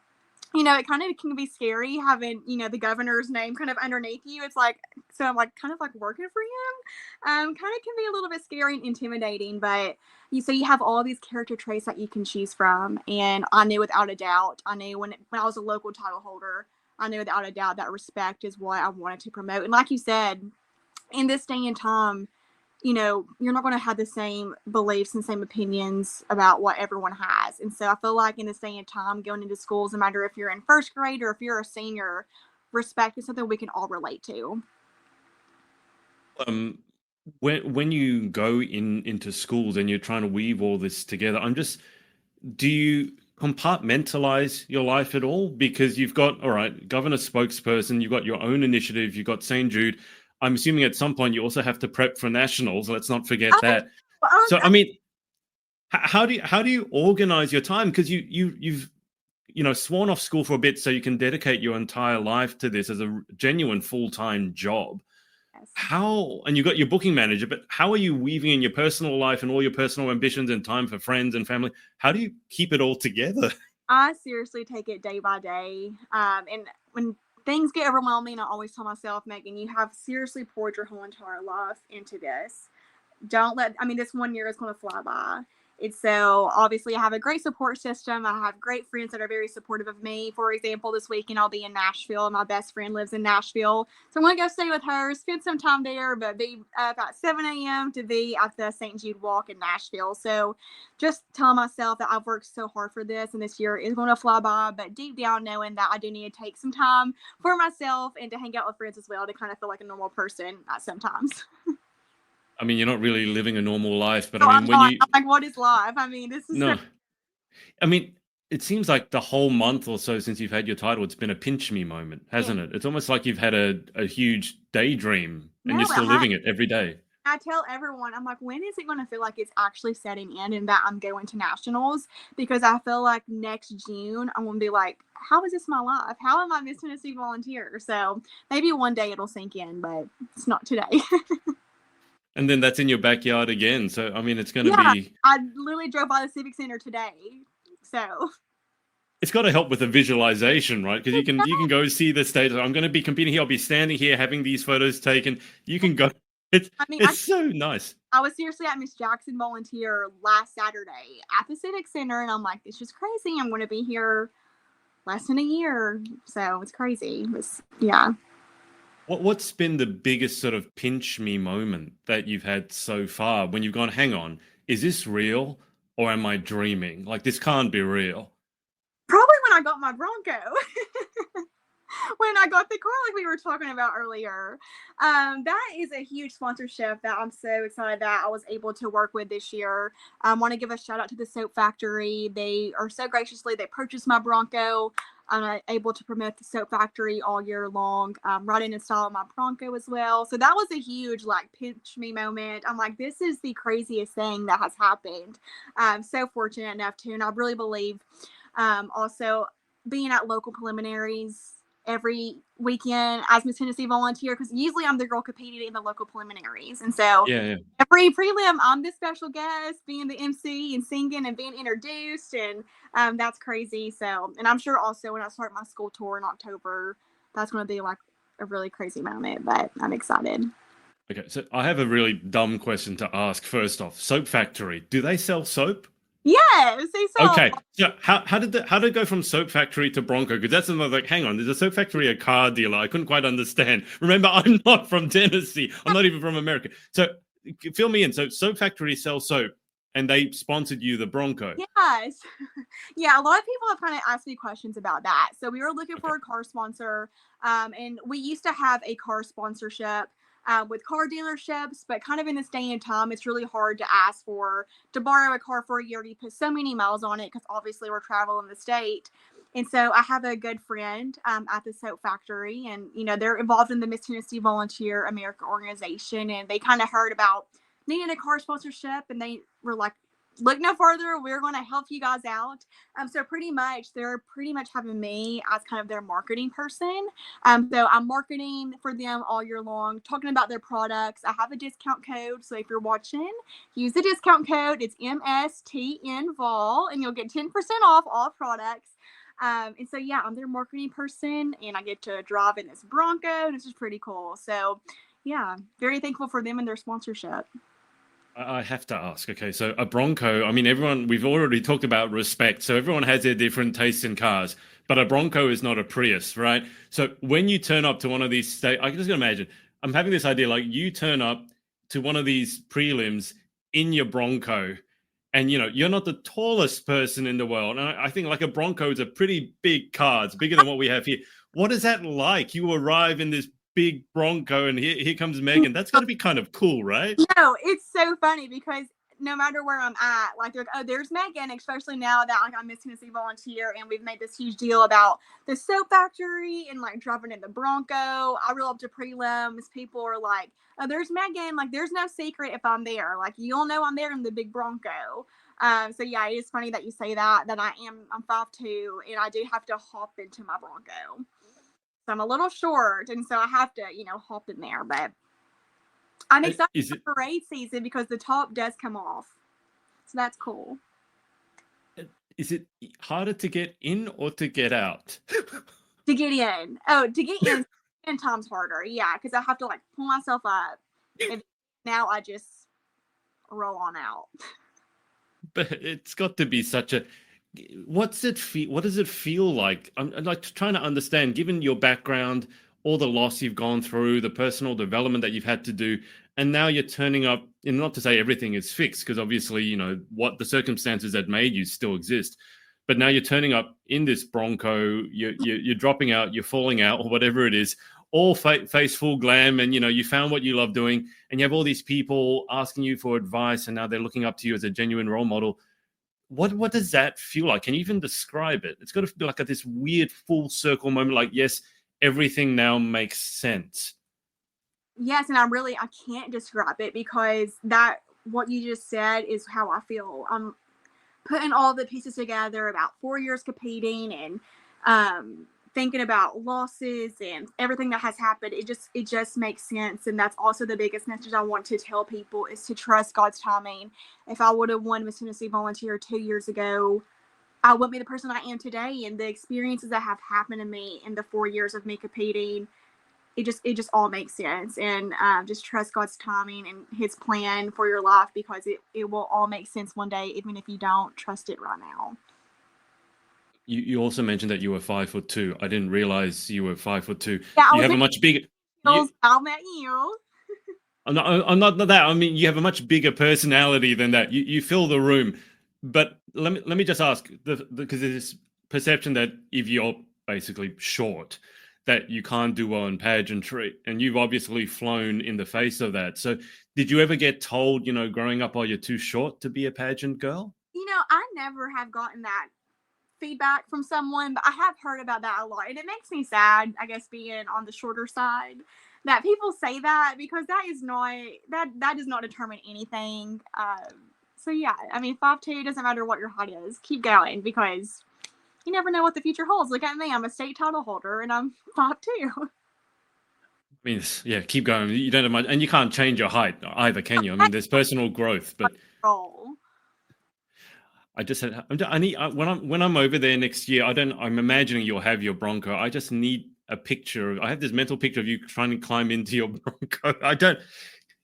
it kind of can be scary having, the governor's name kind of underneath you. It's like, so I'm like kind of like working for him. Kind of can be a little bit scary and intimidating, but you have all these character traits that you can choose from. And I knew without a doubt, I knew when I was a local title holder, I knew without a doubt that respect is what I wanted to promote. And like you said, in this day and time, you're not going to have the same beliefs and same opinions about what everyone has. And so I feel like in this day and time, going into schools, no matter if you're in first grade or if you're a senior, respect is something we can all relate to. Um, when you go into schools and you're trying to weave all this together, do you compartmentalize your life at all? Because you've got, all right, governor spokesperson, you've got your own initiative, you've got St. Jude. I'm assuming at some point you also have to prep for nationals. Let's not forget that. So, I mean, how do you organize your time? Because you've sworn off school for a bit so you can dedicate your entire life to this as a genuine full-time job. How, and you got your booking manager, but how are you weaving in your personal life and all your personal ambitions and time for friends and family? How do you keep it all together? I seriously take it day by day. And when things get overwhelming, I always tell myself, Megan, you have seriously poured your whole entire life into this. This 1 year is going to fly by. And so obviously I have a great support system. I have great friends that are very supportive of me. For example, this weekend I'll be in Nashville. My best friend lives in Nashville. So I'm going to go stay with her, spend some time there, but be up at 7 a.m. to be at the St. Jude Walk in Nashville. So just tell myself that I've worked so hard for this and this year is going to fly by, but deep down knowing that I do need to take some time for myself and to hang out with friends as well to kind of feel like a normal person at sometimes. I mean, you're not really living a normal life, but No, I I'm mean, not. I'm like, what is life? This is so. no, I mean, it seems like the whole month or so since you've had your title, it's been a pinch me moment, hasn't it? It's almost like you've had a huge daydream and No, you're still living it every day. I tell everyone, I'm like, when is it going to feel like it's actually setting in and that I'm going to nationals? Because I feel like next June, I'm going to be like, how is this my life? How am I Miss Tennessee Volunteer? So maybe one day it'll sink in, but it's not today. And then that's in your backyard again. So, I mean, it's going to Yeah, be. I literally drove by the Civic Center today. So It's got to help with the visualization, right? Because you can go see the stage. I'm going to be competing here. I'll be standing here having these photos taken. You can go. It's so nice. I was seriously at Miss Jackson Volunteer last Saturday at the Civic Center, and I'm like, it's just crazy. I'm going to be here less than a year, so it's crazy. Yeah. What's been the biggest sort of pinch me moment that you've had so far when you've gone, hang on, is this real or am I dreaming? Like, this can't be real. Probably when I got my Bronco. When I got the car, like we were talking about earlier. That is a huge sponsorship that I'm so excited that I was able to work with this year. I want to give a shout out to the Soap Factory. They are so graciously, they purchased my Bronco. I'm able to promote the Soap Factory all year long, riding and styling my Bronco as well. So that was a huge like pinch me moment. I'm like, this is the craziest thing that has happened. I'm so fortunate enough to, and I really believe also being at local preliminaries every weekend as Miss Tennessee Volunteer, because usually I'm the girl competing in the local preliminaries. And so every prelim, I'm the special guest, being the MC and singing and being introduced. And that's crazy. So, and I'm sure also when I start my school tour in October, that's going to be like a really crazy moment, but I'm excited. Okay, so I have a really dumb question to ask. First off, Soap Factory, do they sell soap? Yes, they sell. Okay, so how did it go from Soap Factory to Bronco? Because that's another, like, hang on, is a Soap Factory a car dealer? I couldn't quite understand. Remember, I'm not from Tennessee. I'm not even from America. So fill me in. So Soap Factory sells soap and they sponsored you the Bronco. Yes. Yeah, a lot of people have kind of asked me questions about that. So we were looking for a car sponsor, and we used to have a car sponsorship with car dealerships, but kind of in this day and time, it's really hard to ask to borrow a car for a year. You put so many miles on it because obviously we're traveling the state. And so I have a good friend at the Soap Factory, and they're involved in the Miss Tennessee Volunteer America organization, and they kind of heard about needing a car sponsorship, and they were like, look no further. We're going to help you guys out. So pretty much they're pretty much having me as kind of their marketing person. So I'm marketing for them all year long, talking about their products. I have a discount code. So if you're watching, use the discount code. It's MSTNVOL and you'll get 10% off all products. And so, yeah, I'm their marketing person and I get to drive in this Bronco. This is pretty cool. So yeah, very thankful for them and their sponsorship. I have to ask, okay, so a Bronco, I mean, we've already talked about respect, so everyone has their different tastes in cars, but a Bronco is not a Prius, right? So when you turn up to one of these I can just imagine, I'm having this idea, like you turn up to one of these prelims in your Bronco, and you're not the tallest person in the world, and I think like a Bronco is a pretty big car, it's bigger than what we have here. What is that like? You arrive in this big Bronco and here comes Meghan. That's got to be kind of cool, right? No, it's so funny because no matter where I'm at, like they're like, oh, there's Meghan, especially now that like I'm Miss Tennessee Volunteer and we've made this huge deal about the soap factory and like driving in the Bronco. I roll up to prelims, people are like, oh, there's Meghan. Like there's no secret if I'm there. Like you'll know I'm there in the big Bronco. So yeah, it is funny that you say that I'm 5'2" and I do have to hop into my Bronco. So I'm a little short, and so I have to, hop in there. But I'm excited for parade season because the top does come off. So that's cool. Is it harder to get in or to get out? To get in. Oh, to get in 10 times harder. Yeah, because I have to like pull myself up. And now I just roll on out. But it's got to be such a... What does it feel like? I'm like trying to understand, given your background, all the loss you've gone through, the personal development that you've had to do, and now you're turning up, and not to say everything is fixed, because obviously, what the circumstances that made you still exist. But now you're turning up in this Bronco, you're dropping out, you're falling out, or whatever it is, all face full glam, and you found what you love doing, and you have all these people asking you for advice, and now they're looking up to you as a genuine role model. What does that feel like? Can you even describe it? It's got to feel like this weird full circle moment, like, yes, everything now makes sense. Yes, and I can't describe it because what you just said is how I feel. I'm putting all the pieces together about 4 years competing and thinking about losses and everything that has happened. It just makes sense. And that's also the biggest message I want to tell people is to trust God's timing. If I would have won Miss Tennessee Volunteer 2 years ago, I wouldn't be the person I am today. And the experiences that have happened to me in the 4 years of me competing, it just all makes sense. And just trust God's timing and his plan for your life because it will all make sense one day, even if you don't trust it right now. You also mentioned that you were 5'2". I didn't realize you were 5'2". Yeah, you have a much bigger. I'm at you. I'm not that. I mean, you have a much bigger personality than that. You fill the room. But let me just ask, because there's this perception that if you're basically short, that you can't do well in pageantry, and you've obviously flown in the face of that. So, did you ever get told, growing up, oh, you're too short to be a pageant girl? I never have gotten that feedback from someone, but I have heard about that a lot, and it makes me sad, I guess, being on the shorter side, that people say that because that does not determine anything. So yeah, I mean, 5'2" doesn't matter what your height is. Keep going because you never know what the future holds. Look at me, I'm a state title holder, and I'm 5'2". I mean, yeah, keep going. You don't have much, and you can't change your height either, can you? I mean, there's personal growth, but. I just said I need when I'm over there next year. I'm imagining you'll have your Bronco. I just need a picture. I have this mental picture of you trying to climb into your Bronco.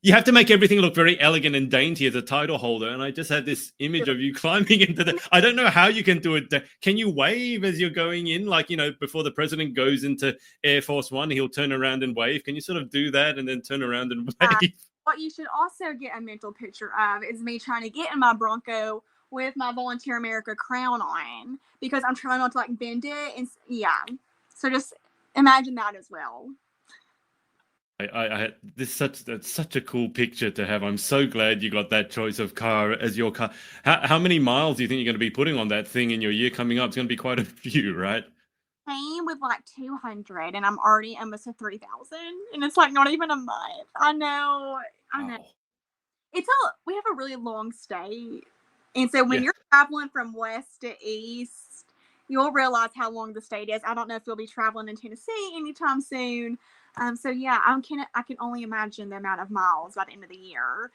You have to make everything look very elegant and dainty as a title holder, and I just had this image of you climbing into the. I don't know how you can do it. Can you wave as you're going in, like before the president goes into Air Force One, he'll turn around and wave. Can you sort of do that and then turn around and wave? What you should also get a mental picture of is me trying to get in my Bronco with my Volunteer America crown on because I'm trying not to like bend it, and yeah, so just imagine that as well. That's such a cool picture to have. I'm so glad you got that choice of car as your car. How many miles do you think you're going to be putting on that thing in your year coming up? It's going to be quite a few, right? Came with like 200, and I'm already almost at 3,000, and it's like not even a month. I know. Wow. We have a really long stay And so when Yeah. you're traveling from west to east, you'll realize how long the state is. I don't know if you'll be traveling in Tennessee anytime soon. So yeah, I can only imagine the amount of miles by the end of the year.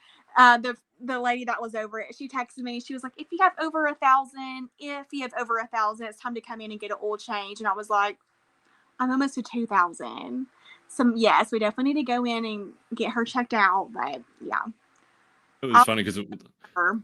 The lady that was over it, she texted me. She was like, "If you have over 1,000, it's time to come in and get an oil change." And I was like, "I'm almost to 2,000." So yes, we definitely need to go in and get her checked out. But yeah, It was I'll funny because her.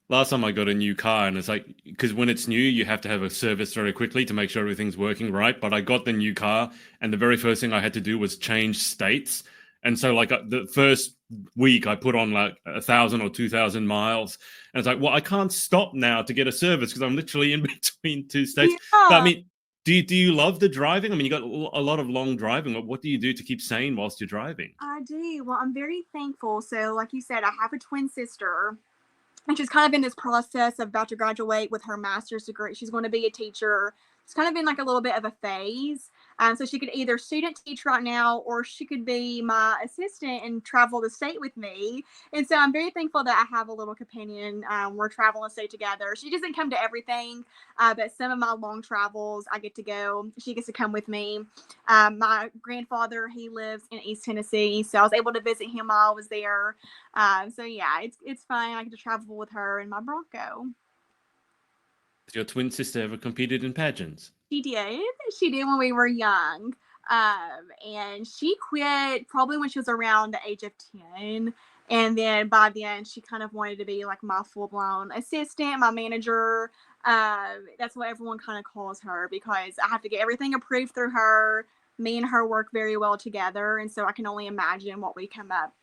last time I got a new car, and it's like, because when it's new, you have to have a service very quickly to make sure everything's working right. But I got the new car, and the very first thing I had to do was change states. And so, like, the first week, I put on like 1,000 or 2,000 miles. And it's like, well, I can't stop now to get a service because I'm literally in between two states. But I Yeah. mean, do you love the driving? I mean, you got a lot of long driving. What do you do to keep sane whilst you're driving? I do. Well, I'm very thankful. So, like you said, I have a twin sister, and she's kind of in this process of about to graduate with her master's degree. She's going to be a teacher. It's kind of been like a little bit of a phase. So she could either student teach right now, or she could be my assistant and travel the state with me. And so I'm very thankful that I have a little companion. We're traveling the state together. She doesn't come to everything, but some of my long travels, I get to go. She gets to come with me. My grandfather, he lives in East Tennessee, so I was able to visit him while I was there. So yeah, it's fun. I get to travel with her in my Bronco. Has your twin sister ever competed in pageants? She did. She did when we were young. And she quit probably when she was around the age of 10. And then by then, she kind of wanted to be like my full blown assistant, my manager. That's what everyone kind of calls her, because I have to get everything approved through her. Me and her work very well together. And so I can only imagine what we come up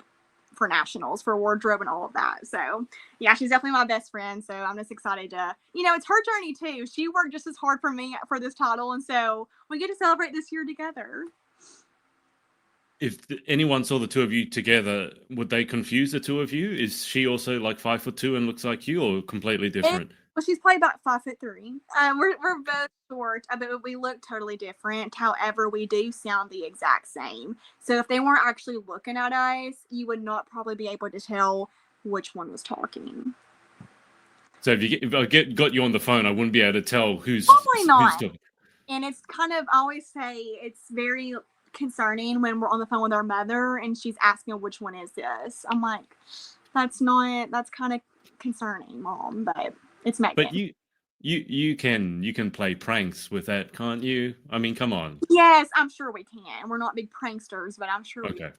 for nationals, for wardrobe and all of that. So yeah, she's definitely my best friend. So I'm just excited to, it's her journey too. She worked just as hard for me for this title, and so we get to celebrate this year together. If anyone saw the two of you together, would they confuse the two of you? Is she also like 5'2" and looks like you, or completely different? Well, she's probably about 5'3". We're both short, but we look totally different. However, we do sound the exact same. So if they weren't actually looking at us, you would not probably be able to tell which one was talking. So if I got you on the phone, I wouldn't be able to tell who's Probably who's not. talking. And it's kind of, I always say it's very concerning when we're on the phone with our mother and she's asking which one is this. I'm like, that's kind of concerning, Mom, but it's But Megan. you can play pranks with that, can't you? I mean, come on. Yes, I'm sure we can. We're not big pranksters, but I'm sure we Okay. can.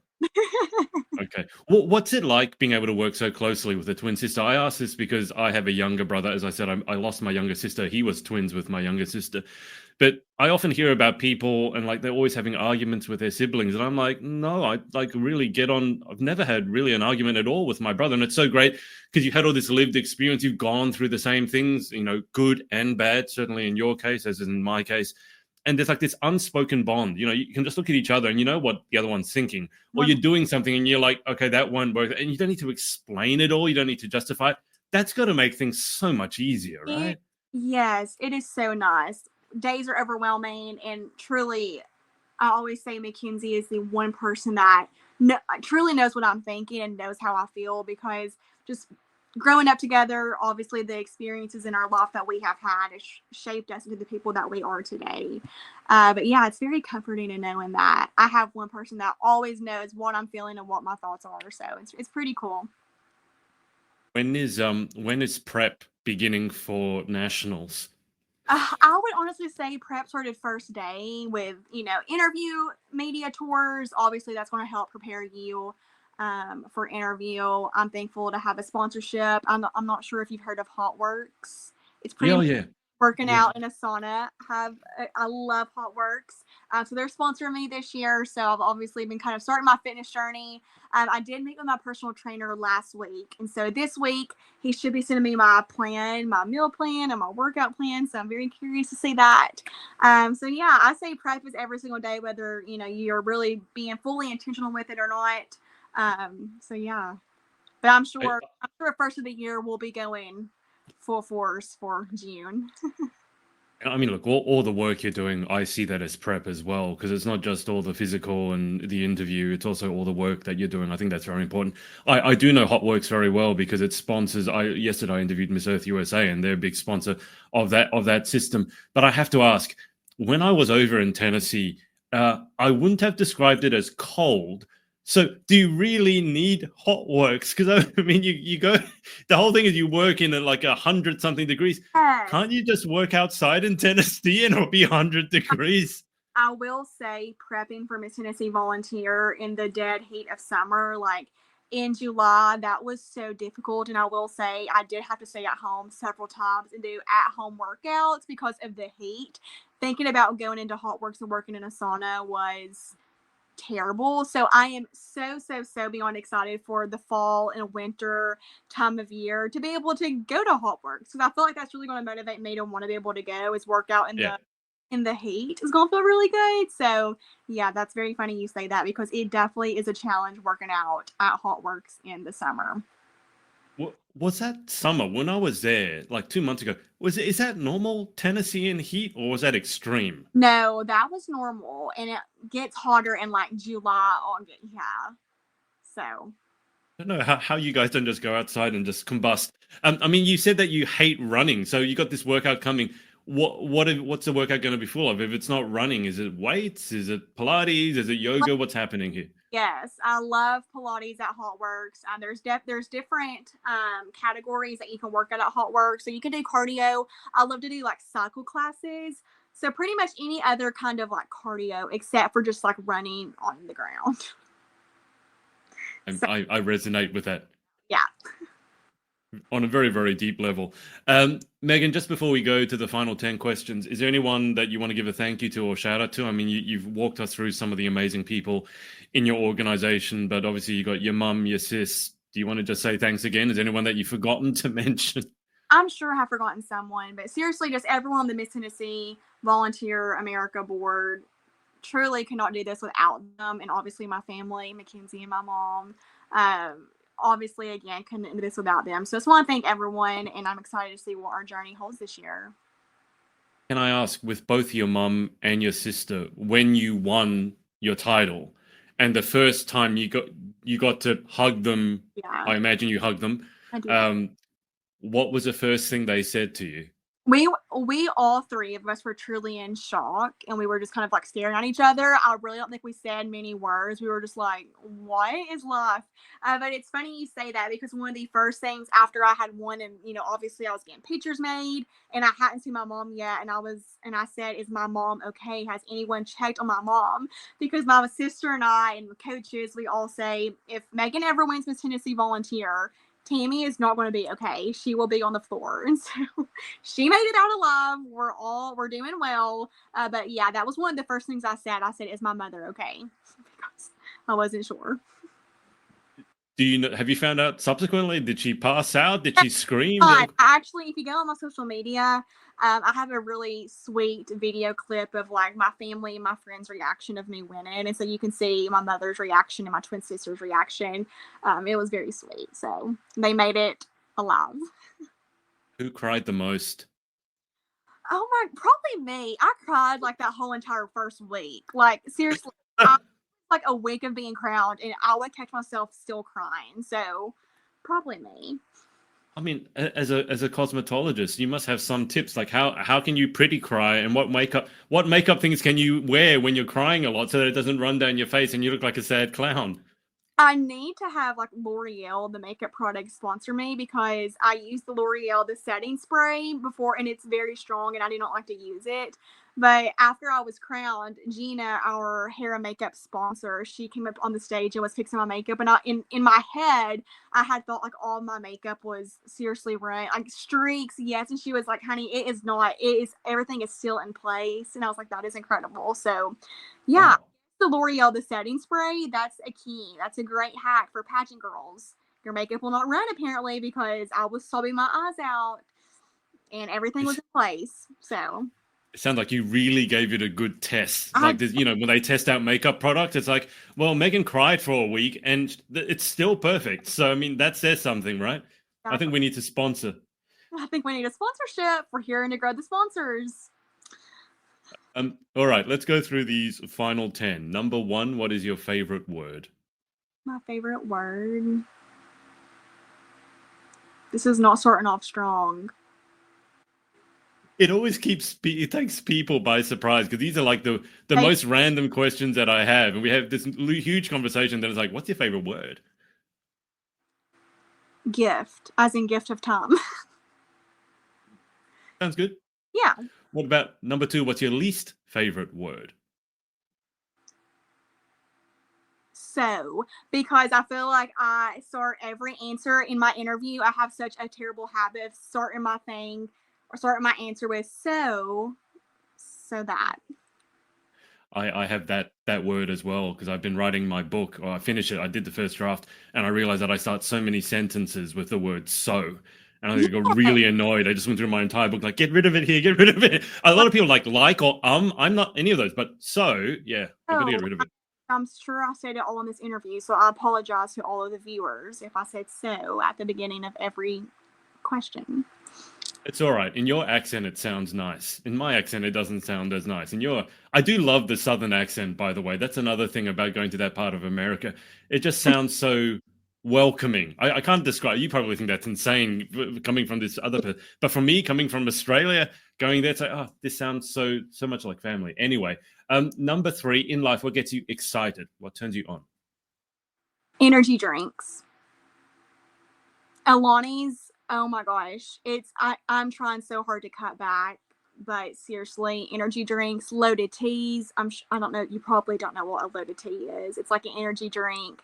Okay. Well, what's it like being able to work so closely with a twin sister? I ask this because I have a younger brother. As I said, I lost my younger sister. He was twins with my younger sister. But I often hear about people and like they're always having arguments with their siblings. And I'm like, no, I like really get on. I've never had really an argument at all with my brother. And it's so great because you had all this lived experience. You've gone through the same things, good and bad, certainly in your case, as in my case. And there's like this unspoken bond. You can just look at each other and you know what the other one's thinking, or you're doing something and you're like, okay, that won't work. And you don't need to explain it all. You don't need to justify it. That's got to make things so much easier, right? Yes, it is so nice. Days are overwhelming, and truly, I always say Mackenzie is the one person that truly knows what I'm thinking and knows how I feel, because just growing up together, obviously the experiences in our life that we have had has shaped us into the people that we are today. But yeah, it's very comforting to knowing that I have one person that always knows what I'm feeling and what my thoughts are. So it's pretty cool. When is prep beginning for nationals? I would honestly say prep started first day with, interview media tours. Obviously, that's going to help prepare you for interview. I'm thankful to have a sponsorship. I'm not sure if you've heard of Hot Works. It's pretty Yeah, much yeah, working yeah. out in a sauna. I love Hot Works. So they're sponsoring me this year. So I've obviously been kind of starting my fitness journey. I did meet with my personal trainer last week, and so this week he should be sending me my plan, my meal plan, and my workout plan. So I'm very curious to see that. So yeah, I say prep is every single day, whether you're really being fully intentional with it or not. So yeah, but I, I'm sure first of the year we'll be going full force for June. I mean, look, all the work you're doing, I see that as prep as well, because it's not just all the physical and the interview, it's also all the work that you're doing. I think that's very important. I do know Hot Works very well because it sponsors. Yesterday I interviewed Miss Earth USA, and they're a big sponsor of that system. But I have to ask, when I was over in Tennessee, I wouldn't have described it as cold. So, do you really need Hot Works? Because I mean, you go. The whole thing is you work in at like 100 something degrees. Yes. Can't you just work outside in Tennessee and it'll be 100 degrees? I will say prepping for Miss Tennessee Volunteer in the dead heat of summer, like in July, that was so difficult. And I will say I did have to stay at home several times and do at home workouts because of the heat. Thinking about going into Hot Works and working in a sauna was terrible. So I am so beyond excited for the fall and winter time of year to be able to go to Hot Works, because I feel like that's really going to motivate me to want to be able to go. Is work out Yeah. in the heat is going to feel really good. So yeah, that's very funny you say that, because it definitely is a challenge working out at Hot Works in the summer. Was that summer when I was there, like 2 months ago? Is that normal Tennessean heat or was that extreme? No, that was normal, and it gets hotter in like July, August. Yeah. So I don't know how you guys don't just go outside and just combust. I mean, you said that you hate running, so you got this workout coming. What's the workout going to be full of? If it's not running, is it weights? Is it Pilates? Is it yoga? What's happening here? yes, I love Pilates at Hot Works. There's different categories that you can work at Hot Works. So you can do cardio. I love to do like cycle classes. So pretty much any other kind of like cardio except for just like running on the ground. And So I resonate with that yeah. on a very, very deep level. Megan, just before we go to the final 10 questions, is there anyone that you want to give a thank you to or shout out to? I mean, you've walked us through some of the amazing people in your organization, but obviously you got your mum, your sis. Do you want to just say thanks again? Is there anyone that you've forgotten to mention? I'm sure I've forgotten someone, but seriously, just everyone on the Miss Tennessee Volunteer America board truly could not do this without them. And obviously my family, Mackenzie and my mom. Obviously, again, couldn't do this without them. So I just want to thank everyone, and I'm excited to see what our journey holds this year. Can I ask, with both your mum and your sister, when you won your title, and the first time you got to hug them, Yeah, I imagine you hugged them. I do. What was the first thing they said to you? We all three of us were truly in shock, and we were just kind of like staring at each other. I really don't think we said many words. We were just like, what is life? But it's funny you say that, because one of the first things after I had won, and obviously I was getting pictures made, and I hadn't seen my mom yet, and I said, is my mom okay? Has anyone checked on my mom? Because my sister and I and coaches, we all say, if Meghan ever wins Miss Tennessee Volunteer, Tammy is not going to be okay. She will be on the floor. And so she made it out alive. We're doing well. But yeah, that was one of the first things I said. I said, is my mother okay? Because I wasn't sure. Do you know, have you found out subsequently? Did she pass out? Did she scream? Actually, if you go on my social media, I have a really sweet video clip of like my family and my friends' reaction of me winning, and so you can see my mother's reaction and my twin sister's reaction. It was very sweet. So they made it alive. Who cried the most? Oh my, probably me. I cried like that whole entire first week. Like seriously, I, like a week of being crowned, and I would catch myself still crying. So probably me. I mean, as a cosmetologist, you must have some tips. Like how can you pretty cry, and what makeup things can you wear when you're crying a lot so that it doesn't run down your face and you look like a sad clown? I need to have like L'Oreal, the makeup product, sponsor me, because I use the L'Oreal, the setting spray before, and it's very strong, and I do not like to use it. But after I was crowned, Gina, our hair and makeup sponsor, she came up on the stage and was fixing my makeup. And in my head, I had thought like all my makeup was seriously ruined, like streaks, yes. And she was like, honey, it is not. It is, everything is still in place. And I was like, that is incredible. So yeah, Wow. the L'Oreal, the setting spray, that's a key. That's a great hack for pageant girls. Your makeup will not run, apparently, because I was sobbing my eyes out and everything was in place. So It sounds like you really gave it a good test. I Like this, when they test out makeup product, it's like, well, Megan cried for a week and it's still perfect. So I mean, that says something, right? I think we need to sponsor. think we need a sponsorship. We're here to grow the sponsors. All right, let's go through these final 10. Number 1, what is your favorite word? My favorite word. This is not starting off strong. It always it takes people by surprise because these are like the most random questions that I have, and we have this huge conversation. Then it's like, what's your favorite word? Gift, as in gift of time. Sounds good. Yeah. What about number 2? What's your least favorite word? So, because I feel like I start every answer in my interview, I have such a terrible habit of starting my thing or starting my answer with so that. I have that word as well because I've been writing my book, or I finished it. I did the first draft, and I realized that I start so many sentences with the word "so," and I got really annoyed. I just went through my entire book like, "Get rid of it here, get rid of it." A lot of people like or I'm not any of those, but so yeah, I'm gonna get rid of it. I'm sure I said it all in this interview, so I apologize to all of the viewers if I said so at the beginning of every question. It's all right. In your accent, it sounds nice. In my accent, it doesn't sound as nice. I do love the Southern accent, by the way. That's another thing about going to that part of America. It just sounds so welcoming. I can't describe. You probably think that's insane coming from this other person, but for me, coming from Australia, going there, it's like, oh, this sounds so much like family. Anyway, number 3 in life, what gets you excited? What turns you on? Energy drinks. Alani's, oh my gosh, I'm trying so hard to cut back, but seriously, energy drinks, loaded teas. I don't know, you probably don't know what a loaded tea is. It's like an energy drink.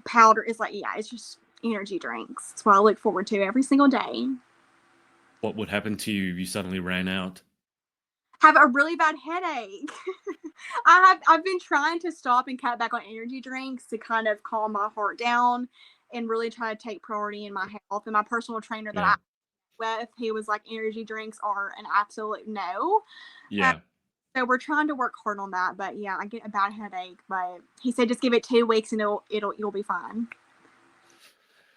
Powder is like, yeah, it's just energy drinks. That's what I look forward to every single day. What would happen to you if you suddenly ran out? Have a really bad headache. I've been trying to stop and cut back on energy drinks to kind of calm my heart down and really try to take priority in my health. And my personal trainer that Yeah. I with, he was like, energy drinks are an absolute no. Yeah. So we're trying to work hard on that. But yeah, I get a bad headache. But he said just give it 2 weeks and you'll be fine.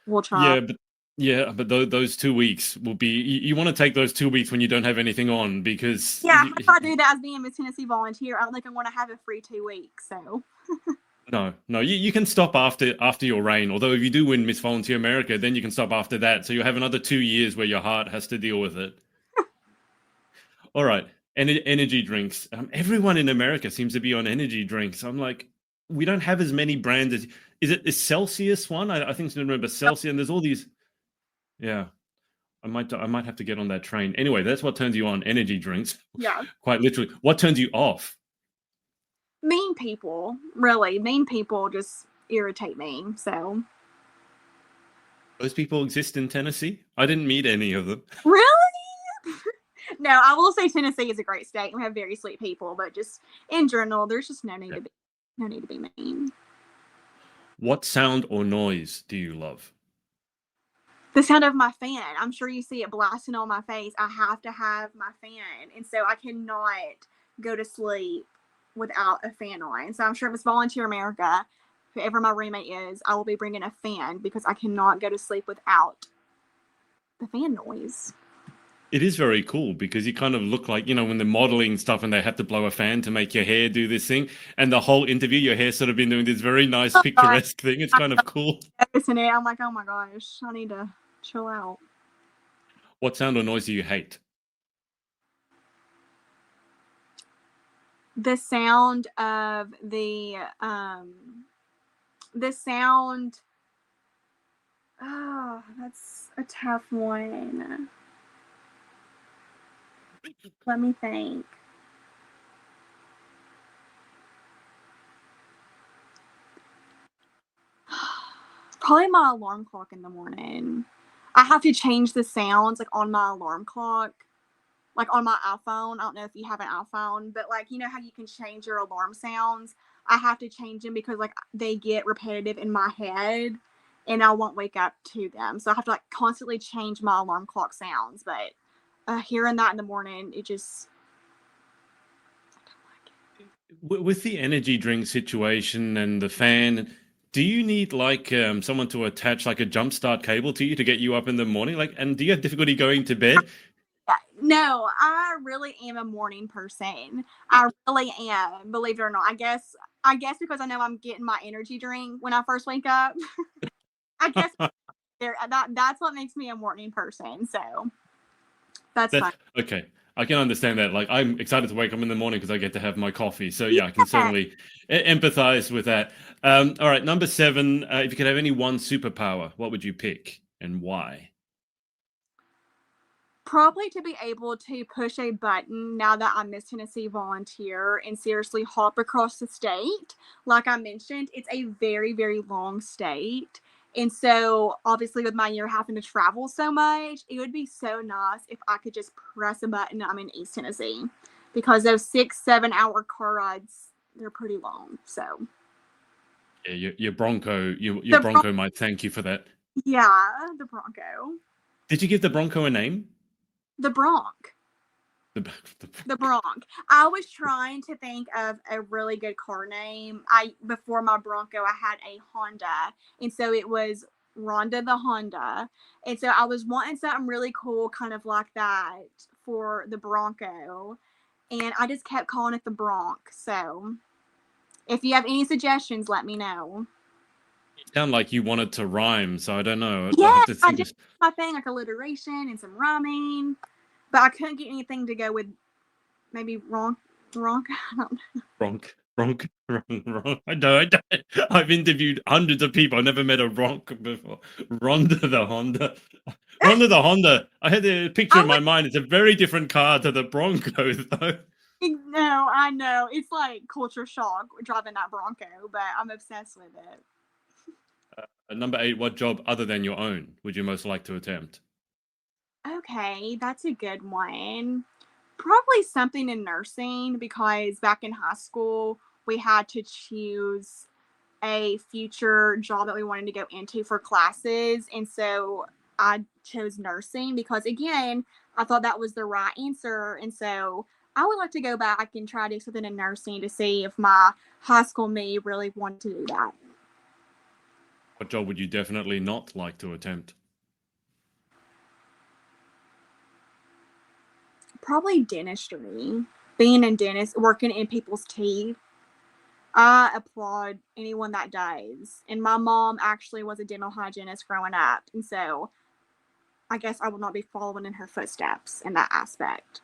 We'll try. But those 2 weeks will be. You want to take those 2 weeks when you don't have anything on because. Yeah, if I do that as being a Miss Tennessee volunteer, I don't think I'm going to have a free 2 weeks. So. No, you can stop after your reign. Although if you do win Miss Volunteer America, then you can stop after that. So you'll have another 2 years where your heart has to deal with it. All right, energy drinks. Everyone in America seems to be on energy drinks. I'm like, we don't have as many brands as. Is Celsius one? I think I remember Celsius, and there's all these. Yeah, I might have to get on that train. Anyway, that's what turns you on, energy drinks. Yeah. Quite literally. What turns you off? Mean people, really. Mean people just irritate me. So. Those people exist in Tennessee? I didn't meet any of them. Really? No, I will say Tennessee is a great state. We have very sweet people, but just in general, there's just no need to be mean. What sound or noise do you love? The sound of my fan. I'm sure you see it blasting on my face. I have to have my fan, and so I cannot go to sleep without a fan on. So I'm sure if it's Volunteer America, whoever my roommate is, I will be bringing a fan because I cannot go to sleep without the fan noise. It is very cool because you kind of look like, when they're modeling stuff and they have to blow a fan to make your hair do this thing. And the whole interview, your hair's sort of been doing this very nice, picturesque thing. It's kind of cool. Isn't it? I'm like, oh my gosh, I need to chill out. What sound or noise do you hate? The sound of oh, that's a tough one. Let me think. Probably my alarm clock in the morning. I have to change the sounds like on my alarm clock, like on my iPhone. I don't know if you have an iPhone, but like, you know how you can change your alarm sounds? I have to change them because like they get repetitive in my head and I won't wake up to them. So I have to like constantly change my alarm clock sounds. But hearing that in the morning, it just. With the energy drink situation and the fan, do you need like someone to attach like a jumpstart cable to you to get you up in the morning? Like, and do you have difficulty going to bed? No, No, I really am a morning person. I really am, believe it or not. I guess because I know I'm getting my energy drink when I first wake up. I guess that's what makes me a morning person. So that's That's fun. okay. I can understand that. Like, I'm excited to wake up in the morning because I get to have my coffee. So yeah, I can Yeah. certainly empathize with that. All right, number seven. If you could have any one superpower, what would you pick and why? Probably to be able to push a button now that I'm Miss Tennessee volunteer and seriously hop across the state. Like I mentioned, it's a very, very long state. And so, obviously, with my year having to travel so much, it would be so nice if I could just press a button and I'm in East Tennessee because those 6, 7 hour car rides, they're pretty long. So, Yeah, your Bronco, your the Bronco might thank you for that. yeah, the Bronco, Did you give the Bronco a name? the Bronc. The, The Bronc. I was trying to think of a really good car name. I before my Bronco, I had a Honda, and so it was Rhonda the Honda, and so I was wanting something really cool, kind of like that for the Bronco, and I just kept calling it the Bronc. So, if you have any suggestions, let me know. sound like you wanted to rhyme, so I don't know. I have Yeah, to I think. did my thing like alliteration and some rhyming, but I couldn't get anything to go with maybe wrong. I don't know. Ronk, ronk, ronk. I know, I don't. I've interviewed hundreds of people. I've never met a ronk before. Rhonda the Honda. Rhonda the Honda. I had the picture I in my mind. It's a very different car to the Bronco, though. No, I know. It's like culture shock driving that Bronco, but I'm obsessed with it. Number eight, what job other than your own would you most like to attempt? Okay, that's a good one. Probably something in nursing because back in high school, we had to choose a future job that we wanted to go into for classes. And so I chose nursing because, again, I thought that was the right answer. And so I would like to go back and try to do something in nursing to see if my high school me really wanted to do that. What job would you definitely not like to attempt? Probably dentistry. Being a dentist, working in people's teeth. I applaud anyone that does. And my mom actually was a dental hygienist growing up. And so I guess I will not be following in her footsteps in that aspect.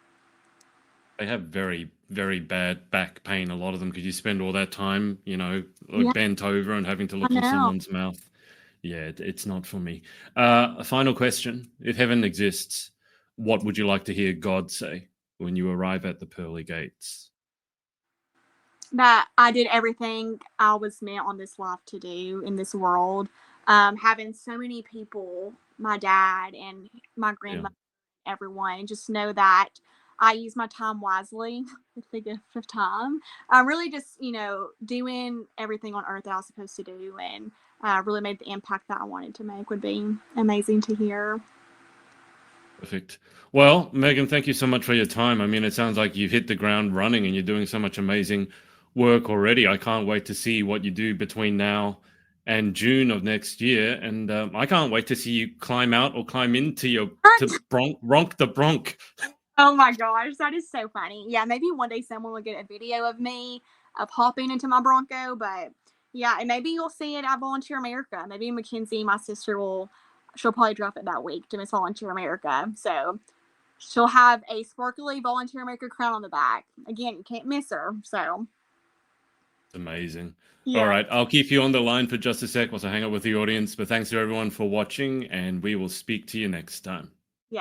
They have very, very bad back pain, a lot of them, because you spend all that time, Yeah, like bent over and having to I look in know. someone's mouth. Yeah, it's not for me. A final question. If heaven exists, what would you like to hear God say when you arrive at the pearly gates? That I did everything I was meant on this life to do in this world. Having so many people, my dad and my Yeah, grandmother, everyone, just know that I use my time wisely with the gift of time. I'm really just, doing everything on earth that I was supposed to do and really made the impact that I wanted to make would be amazing to hear. perfect. Well, Megan, thank you so much for your time. I mean, it sounds like you've hit the ground running and you're doing so much amazing work already. I can't wait to see what you do between now and June of next year. And I can't wait to see you climb out or climb into your to Ronk the Bronc. Oh my gosh, that is so funny. Yeah, maybe one day someone will get a video of me of hopping into my Bronco, but yeah, and maybe you'll see it at Volunteer America. Maybe Mackenzie, my sister, she'll probably drop it that week to Miss Volunteer America. So she'll have a sparkly Volunteer America crown on the back. Again, you can't miss her. So Amazing. All yeah. right, I'll keep you on the line for just a sec whilst I hang out with the audience. But thanks to everyone for watching, and we will speak to you next time.